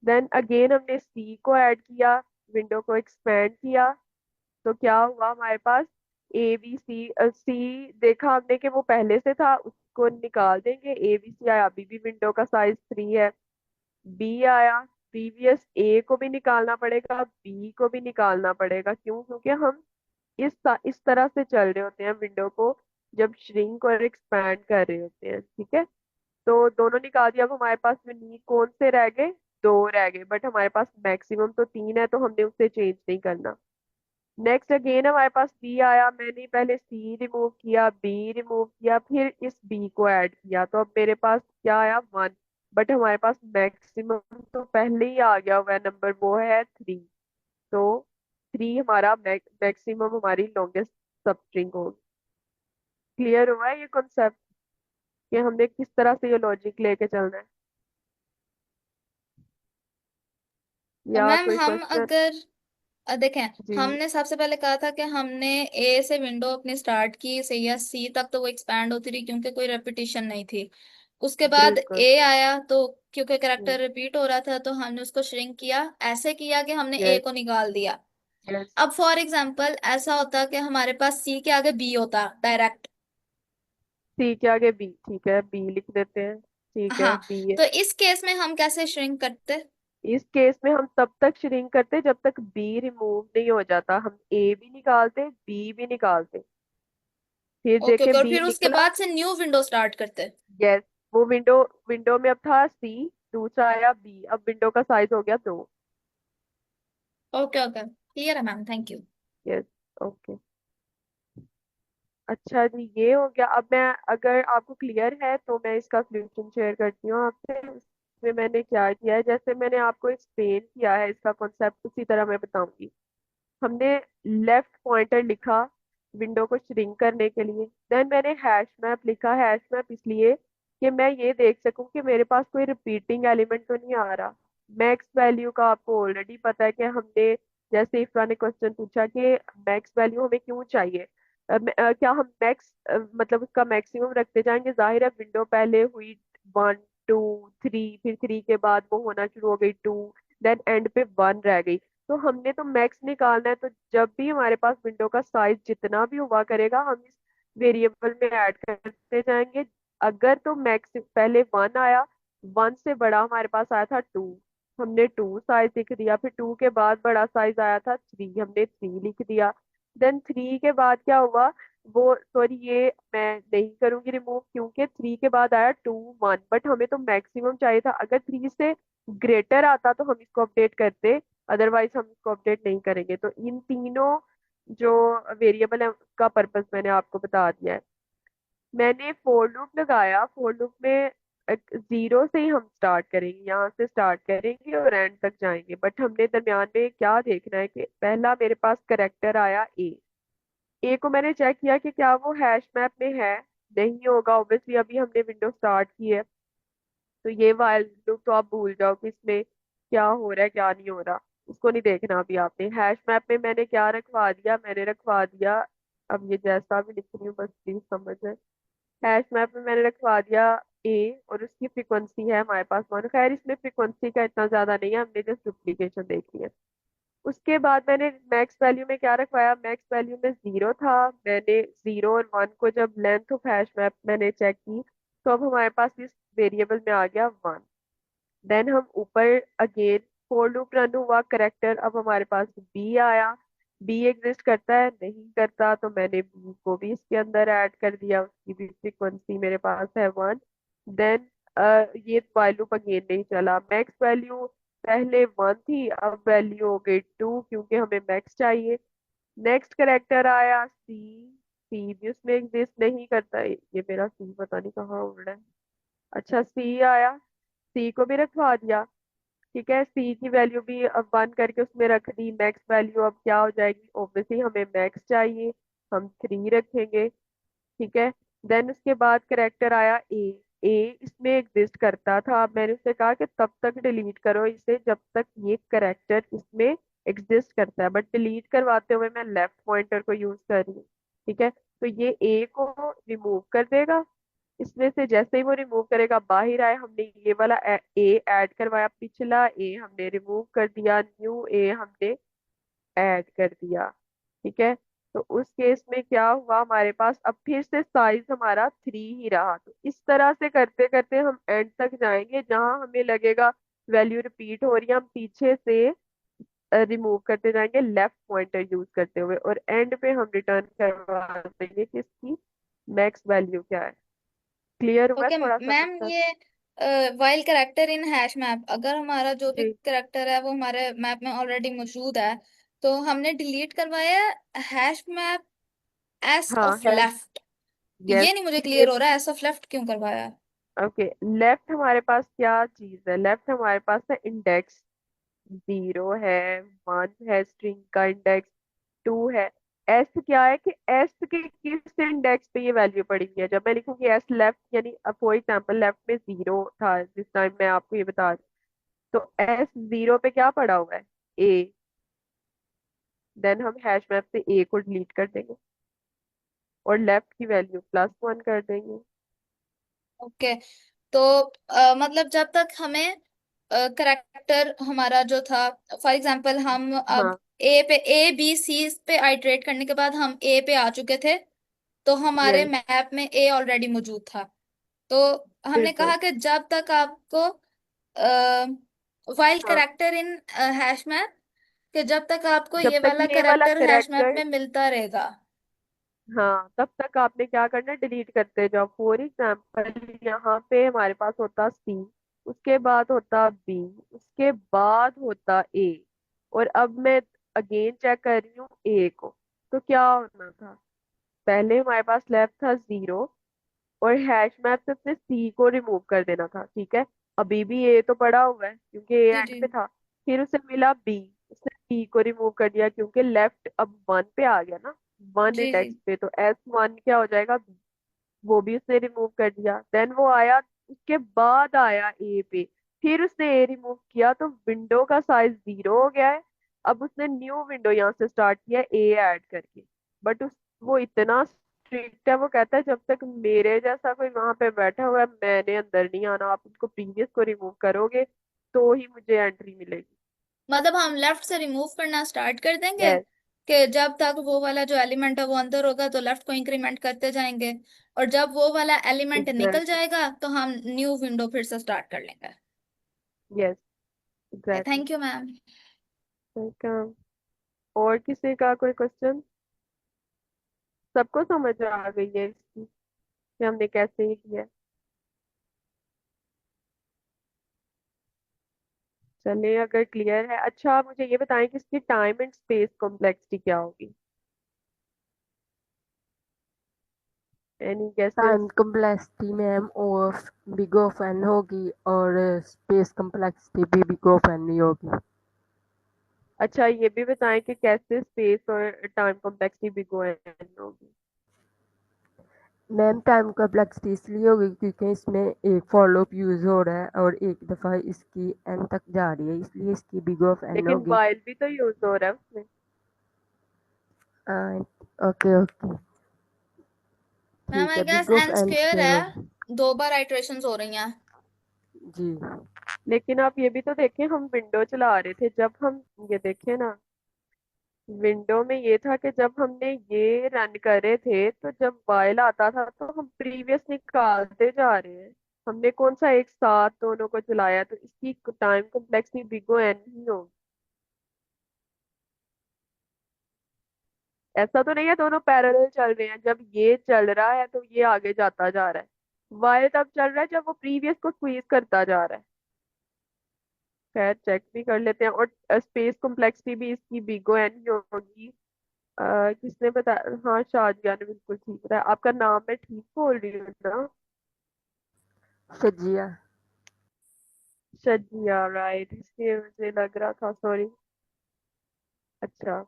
देन अगेन हमने सी को ऐड किया, विंडो को एक्सपेंड किया, तो क्या हुआ हमारे पास, A B C देखा हमने कि वो पहले से था, उसको निकाल देंगे, ABC आया, अभी भी विंडो का साइज 3 है। बी आया, प्रीवियस ए को भी निकालना पड़ेगा, बी को भी निकालना पड़ेगा, क्यों, क्योंकि हम इस तरह से चल रहे होते हैं विंडो को जब श्रिंक और एक्सपैंड कर रहे होते हैं, ठीक है। तो दोनों निकाल दिया, अब हमारे पास यूनिक कौन से रह गए, 2 रह गए, बट हमारे पास मैक्सिमम तो 3 है, तो हमने उसे चेंज नहीं करना। नेक्स्ट अगेन हमारे पास बी आया, मैंने पहले सी रिमूव किया, बी रिमूव किया, फिर इस बी को ऐड किया, तो अब मेरे पास क्या आया, 1। बट हमारे पास मैक्सिमम तो पहले ही आ गया हुआ है नंबर, वो है 3। तो 3 हमारा मैक्सिमम हमारी लॉन्गेस्ट सब स्ट्रिंग होगी। क्लियर हुआ है ये कॉन्सेप्ट कि हमने किस तरह से ये लॉजिक लेके चलना है, या मैम कोई हम क्वेश्चन? अगर देखें, जी हमने सबसे पहले कहा था कि हमने ए से विंडो अपनी स्टार्ट की, से या सी तक, तो वो एक्सपैंड होती रही क्योंकि कोई रेपिटेशन नहीं थी। उसके बाद बिल्कुल। ए आया, तो क्योंकि करेक्टर रिपीट हो रहा था तो हमने उसको श्रिंक किया, ऐसे किया कि हमने ए यस को निकाल दिया। यस। अब फॉर एग्जाम्पल ऐसा होता कि हमारे पास सी के आगे बी होता डायरेक्ट। सी के आगे बी, ठीक है, बी लिख देते हैं, ठीक है, हाँ, बी है। तो इस केस में हम कैसे श्रिंक करते? इस केस में हम तब तक श्रिंक करते जब तक बी रिमूव नहीं हो जाता, हम ए भी निकालते, बी भी निकालते, फिर ओके देखे ओके, और बी फिर उसके निकला। बाद से न्यू विंडो स्टार्ट करते? यस, वो विंडो विंडो में अब था सी, दूसरा आया बी, अब विंडो का साइज हो गया 2। ओके ओके, क्लियर है ma'am, thank you. Yes, okay. अच्छा जी, ये हो गया। अब मैं, अगर आपको क्लियर है तो मैं इसका सॉल्यूशन शेयर करती हूँ आपसे। इसमें मैंने क्या किया है, जैसे मैंने आपको एक्सप्लेन किया है इसका कॉन्सेप्ट, उसी तरह मैं बताऊंगी। हमने लेफ्ट पॉइंटर लिखा विंडो को श्रिंक करने के लिए, देन मैंने हैश मैप लिखा, हैश मैप इसलिए कि मैं ये देख सकूं कि मेरे पास कोई रिपीटिंग एलिमेंट तो नहीं आ रहा। मैक्स वैल्यू का आपको ऑलरेडी पता है कि हमने, जैसे इफ्रा ने क्वेश्चन पूछा कि मैक्स वैल्यू हमें क्यों चाहिए, क्या हम मैक्स मतलब उसका मैक्सिमम रखते जाएंगे, जाहिर है विंडो पहले हुई 1 2 3, फिर 3 के बाद वो होना शुरू हो गई 2, देन एंड पे 1 रह गई। तो हमने तो मैक्स निकालना है, तो जब भी हमारे पास विंडो का साइज जितना भी हुआ करेगा हम इस वेरिएबल में ऐड करते जाएंगे। अगर तो मैक्स पहले 1 आया, 1 से बड़ा हमारे पास आया था 2, हमने 2 साइज लिख दिया, फिर 2 के बाद बड़ा साइज आया था 3, हमने 3 लिख दिया। देन 3 के बाद क्या हुआ, वो सॉरी ये मैं नहीं करूंगी रिमूव, क्योंकि 3 के बाद आया 2 1, बट हमें तो मैक्सिमम चाहिए था, अगर 3 से ग्रेटर आता तो हम इसको अपडेट करते, अदरवाइज हम इसको अपडेट नहीं करेंगे। तो इन तीनों जो वेरिएबल है उसका पर्पस मैंने आपको बता दिया है। मैंने फोर लूप लगाया, फोर लूप में 0 से ही हम स्टार्ट करेंगे, यहाँ से स्टार्ट करेंगे और एंड तक जाएंगे, बट हमने दरमियान में क्या देखना है कि पहला मेरे पास करेक्टर आया ए को मैंने चेक किया कि क्या वो हैश मैप में है, नहीं होगा ऑब्वियसली, अभी हमने विंडो स्टार्ट की है। तो ये वाइल लूप तो आप भूल जाओ कि इसमें क्या हो रहा है क्या नहीं हो रहा। उसको नहीं देखना अभी आपने। हैश मैप में मैंने क्या रखवा दिया, मैंने रखवा दिया, अब ये जैसा भी लिख रही हूँ बस प्लीज समझ जाए। हैश मैप में मैंने रखवा दिया ए, और उसकी फ्रीक्वेंसी है हमारे पास 1। खैर इसमें फ्रीक्वेंसी का इतना ज्यादा नहीं है, हमने जस्ट डुप्लीकेशन देखी है। उसके बाद मैंने मैक्स वैल्यू में क्या रखवाया, मैक्स वैल्यू में 0 था। मैंने 0 और 1 को जब लेंथ ऑफ हैश मैप मैंने चेक की, तो अब हमारे पास इस वेरिएबल में आ गया 1। देन हम ऊपर अगेन फोर लूप रन हुआ, करेक्टर अब हमारे पास बी आया। बी एग्जिस्ट करता है, नहीं करता, तो मैंने बी को भी इसके अंदर ऐड कर दिया, उसकी भी फ्रीक्वेंसी मेरे पास है 1। देन ये वाइल लूप अगेन नहीं चला। मैक्स वैल्यू पहले 1 थी, अब वैल्यू हो गई 2, क्योंकि हमें मैक्स चाहिए। नेक्स्ट करेक्टर आया सी, सी भी उसमें एग्जिस्ट नहीं करता। ये मेरा सी पता नहीं कहाँ उड़ रहा है। अच्छा सी आया, सी को भी रखवा दिया। ठीक है, सी की वैल्यू भी अब 1 करके उसमें रख दी। मैक्स वैल्यू अब क्या हो जाएगी, ऑब्वियसली हमें मैक्स चाहिए, हम 3 रखेंगे। ठीक है। देन उसके बाद करेक्टर आया ए, ए इसमें एग्जिस्ट करता था। अब मैंने उससे कहा कि तब तक डिलीट करो इसे जब तक ये करेक्टर इसमें एग्जिस्ट करता है, बट डिलीट करवाते हुए मैं लेफ्ट पॉइंटर को यूज कर रही हूँ। ठीक है, तो ये ए को रिमूव कर देगा इसमें से। जैसे ही वो रिमूव करेगा बाहर आए, हमने ये वाला ए ऐड करवाया, पिछला ए हमने रिमूव कर दिया, न्यू ए हमने ऐड कर दिया। ठीक है, तो उस केस में क्या हुआ, हमारे पास अब फिर से साइज हमारा 3 ही रहा। तो इस तरह से करते करते हम एंड तक जाएंगे, जहां हमें लगेगा वैल्यू रिपीट हो रही है, हम पीछे से रिमूव करते जाएंगे लेफ्ट पॉइंटर यूज करते हुए, और एंड पे हम रिटर्न करवा देंगे कि इसकी मैक्स वैल्यू क्या है। क्लियर हुआ ओके थोड़ा सा मैम, कंसेप्ट? ये while character in hash map, अगर हमारा जो भी जी करेक्टर है वो हमारे मैप में ऑलरेडी मौजूद है, तो हमने डिलीट करवाया हैश मैप एस हाँ ऑफ है। लेफ्ट। यस, ये नहीं मुझे ये क्लियर हो रहा है, एस ऑफ लेफ्ट क्यों करवाया। ओके। लेफ्ट हमारे पास क्या चीज है, लेफ्ट हमारे पास है इंडेक्स। 0 है, 1 है, स्ट्रिंग का इंडेक्स 2 है। एस क्या है कि एस के किस इंडेक्स पे ये वैल्यू पड़ी हुई है। जब मैं लिखूंगी एस लेफ्ट, यानी फॉर एग्जांपल लेफ्ट में 0 था जिस टाइम मैं आपको ये बता रही हूँ, तो एस 0 पे क्या पड़ा हुआ है, ए। देन हम हैश मैप से ए को डिलीट कर देंगे और लेफ्ट की वैल्यू +1 कर देंगे। ओके, तो मतलब जब तक हमें करेक्टर हमारा जो था, फॉर एग्जांपल हम अब हाँ। ए बी सी पे आइटरेट करने के बाद हम ए पे आ चुके थे, तो हमारे यस, मैप में ए ऑलरेडी मौजूद था। तो हमने बिल्कुल। कहा कि जब तक आपको वाइल हाँ, करेक्टर इन हैश मैप, कि जब तक आपको जब ये तक वाला ये वाला करेक्टर हैश मैप करेक्टर, में मिलता रहेगा। हाँ तब तक आपने क्या करना है, डिलीट करते जाओ। फॉर एग्जाम्पल यहाँ पे हमारे पास होता सी, उसके बाद होता बी, उसके बाद होता ए, और अब मैं अगेन चेक कर रही हूँ ए को। तो क्या होना था, पहले हमारे पास लेफ्ट था 0, और हैश मैप से अपने सी को रिमूव कर देना था। ठीक है, अभी भी ए तो पड़ा हुआ है क्योंकि ए जी एंड जी पे था। फिर उसे मिला बी, उसने बी को रिमूव कर दिया क्योंकि लेफ्ट अब 1 पे आ गया ना, 1 जी जी इंडेक्स पे, तो S1 क्या हो जाएगा बी, वो भी उसने रिमूव कर दिया। देन वो आया, उसके बाद आया ए पे, फिर उसने ए रिमूव किया, तो विंडो का साइज 0 हो गया है। अब उसने न्यू विंडो यहाँ से स्टार्ट किया ए ऐड करके, बट उस वो इतना स्ट्रिक्ट है, वो कहता है जब तक मेरे जैसा कोई वहां पे बैठा हुआ है मैंने अंदर नहीं आना, आप उसको प्रीवियस को रिमूव करोगे तो ही मुझे एंट्री मिलेगी। मतलब हम लेफ्ट से रिमूव करना स्टार्ट कर देंगे, यस, कि जब तक वो वाला जो एलिमेंट है वो अंदर होगा तो लेफ्ट को इंक्रीमेंट करते जाएंगे, और जब वो वाला एलिमेंट निकल एग्जैक्टली। जाएगा तो हम न्यू विंडो फिर से स्टार्ट कर लेंगे। Yes, exactly. Thank you ma'am. Welcome. और किसी का कोई क्वेश्चन? सबको समझ आ गई है इसकी कि हमने कैसे ये किया है? चलिए अगर क्लियर है। अच्छा मुझे ये बताएं कि इसकी टाइम एंड स्पेस कॉम्प्लेक्सिटी क्या होगी? Any guesses? Time complexity ma'am of big of N होगी, और स्पेस कम्प्लेक्सिटी भी बिग ऑफ एन ही होगी। अच्छा ये भी बताएं कि कैसे स्पेस और टाइम कॉम्प्लेक्सिटी बिग O होगी? मैम टाइम कॉम्प्लेक्सिटी इसलिए होगी क्योंकि इसमें एक फॉर लूप यूज हो रहा है और एक दफा इसकी एन तक जा रही है, इसलिए इसकी बिग ऑफ एन लेकिन होगी। वाइल भी तो यूज हो रहा है उसमें। ओके ओके, मैम ठीक आई है, guess big of N N square square है, होगी। 2 बार आइट्रेशंस हो रही हैं। जी। लेकिन आप ये भी तो देखें, हम विंडो चला रहे थे जब हम ये देखें ना, विंडो में ये था कि जब हमने ये रन करे थे तो जब वाइल आता था तो हम प्रीवियस निकालते जा रहे हैं। हमने कौन सा एक साथ दोनों को चलाया, तो इसकी टाइम कॉम्प्लेक्सिटी बिगो एन ही होगी। ऐसा तो नहीं है दोनों पैरेलल चल रहे हैं, जब ये चल रहा है तो ये आगे जाता जा रहा है। वाइल तब चल रहा है जब वो प्रीवियस को स्क्वीज करता जा रहा है। खैर चेक भी कर लेते हैं। और स्पेस कॉम्प्लेक्सिटी भी इसकी बिगो एन ही होगी। किसने बताया? हाँ, शाजिया ने बिल्कुल ठीक बताया। आपका नाम मैं ठीक बोल रही हूँ ना? सजिया। शजिया, राइट, इसलिए मुझे लग रहा था, सॉरी। अच्छा,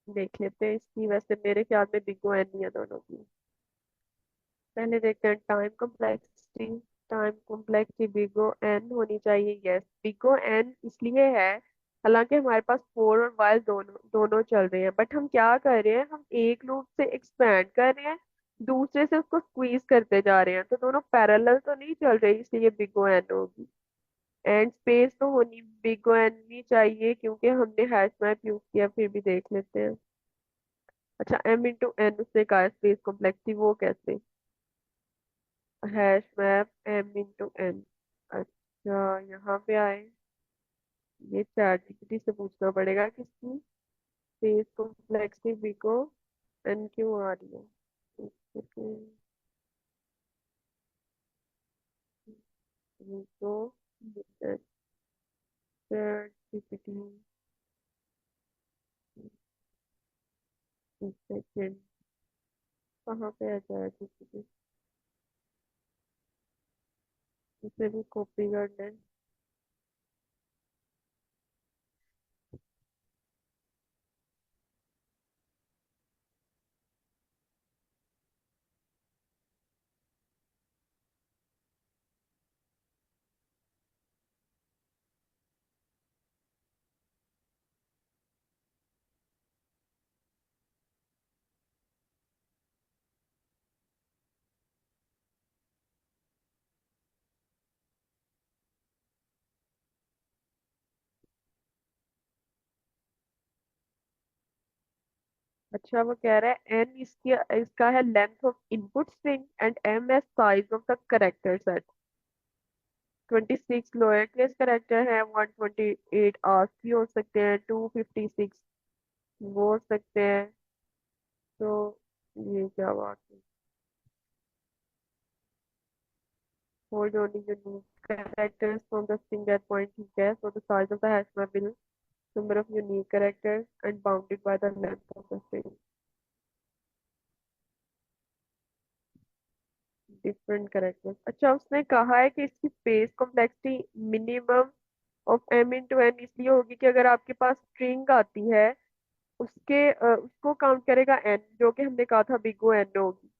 देख लेते हैं इसकी। वैसे मेरे ख्याल में बिगो एन ही है दोनों की। पहले देखते हैं टाइम कॉम्प्लेक्सिटी। टाइम कॉम्प्लेक्सिटी बिगो एन होनी चाहिए। यस, बिगो एन इसलिए है, हालांकि हमारे पास फोर और वाइल दोनों दोनों चल रहे हैं, बट हम क्या कर रहे हैं, हम एक लूप से एक्सपेंड कर रहे हैं, दूसरे से उसको स्क्वीज करते जा रहे हैं, तो दोनों पैरेलल तो नहीं चल रहे, इसलिए बिगो एन होगी। एंड स्पेस तो होनी बिगो एन ही चाहिए क्योंकि हमने हैश मैप यूज किया। फिर भी देख लेते हैं। अच्छा, एम इंटू एन उसने कहा स्पेस कॉम्प्लेक्सिटी, वो कैसे? Hash map M into N. अच्छा, यहाँ पे आए। ये चैट जीपीटी से पूछना पड़ेगा किसकी स्पेस कॉम्प्लेक्सिटी को एन क्यों आ रही है। एक सेकेंड, को चैट जीपीटी, एक सेकेंड, कहाँ पे है चैट जीपीटी? इसे भी कॉपी कर लें। अच्छा, वो कह रहा है एन इसकी इसका है length of input string and M is size of the character set. 26 lower case character है, 128 आस्की हो सकते हैं, 256 वो हो सकते हैं। तो ये क्या बात है? Hold only unique characters from the string that point, ठीक है। so the size of the hash map will number of unique characters and bounded by the length of the string, different characters। अच्छा, उसने कहा है कि इसकी space complexity minimum of M into N इसलिए होगी कि अगर आपके पास स्ट्रिंग आती है, उसको काउंट करेगा एन, जो कि हमने कहा था बिगो एन होगी।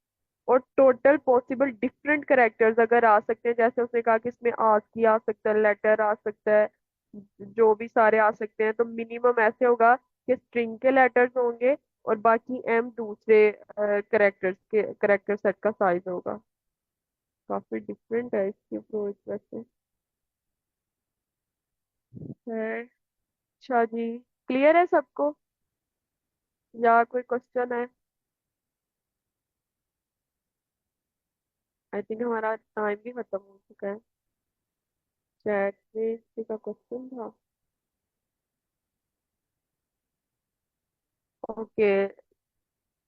और टोटल पॉसिबल डिफरेंट करेक्टर्स अगर आ सकते हैं, जैसे उसने कहा कि इसमें आस्की आ सकता है, लेटर आ सकता है, जो भी सारे आ सकते हैं, तो मिनिमम ऐसे होगा कि स्ट्रिंग के लेटर्स होंगे और बाकी एम दूसरे करेक्टर सेट का साइज होगा। काफी डिफरेंट है इसकी अप्रोच वैसे। है। अच्छा जी, क्लियर है सबको या कोई क्वेश्चन है? आई थिंक हमारा टाइम भी खत्म हो चुका है। चैट में किसी का क्वेश्चन था? ओके,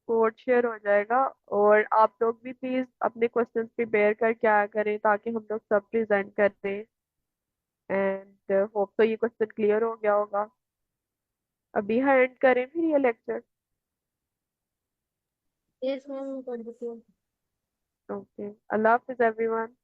कोड शेयर हो जाएगा। और आप लोग भी प्लीज अपने क्वेश्चंस प्रिपेयर कर क्या करें ताकि हम लोग सब प्रेजेंट करें। एंड होप तो ये क्वेश्चन क्लियर हो गया होगा। अभी एंड करें फिर ये लेक्चर? यस मैम, कर देती हूँ। ओके, अल्लाह हाफिज एवरीवन।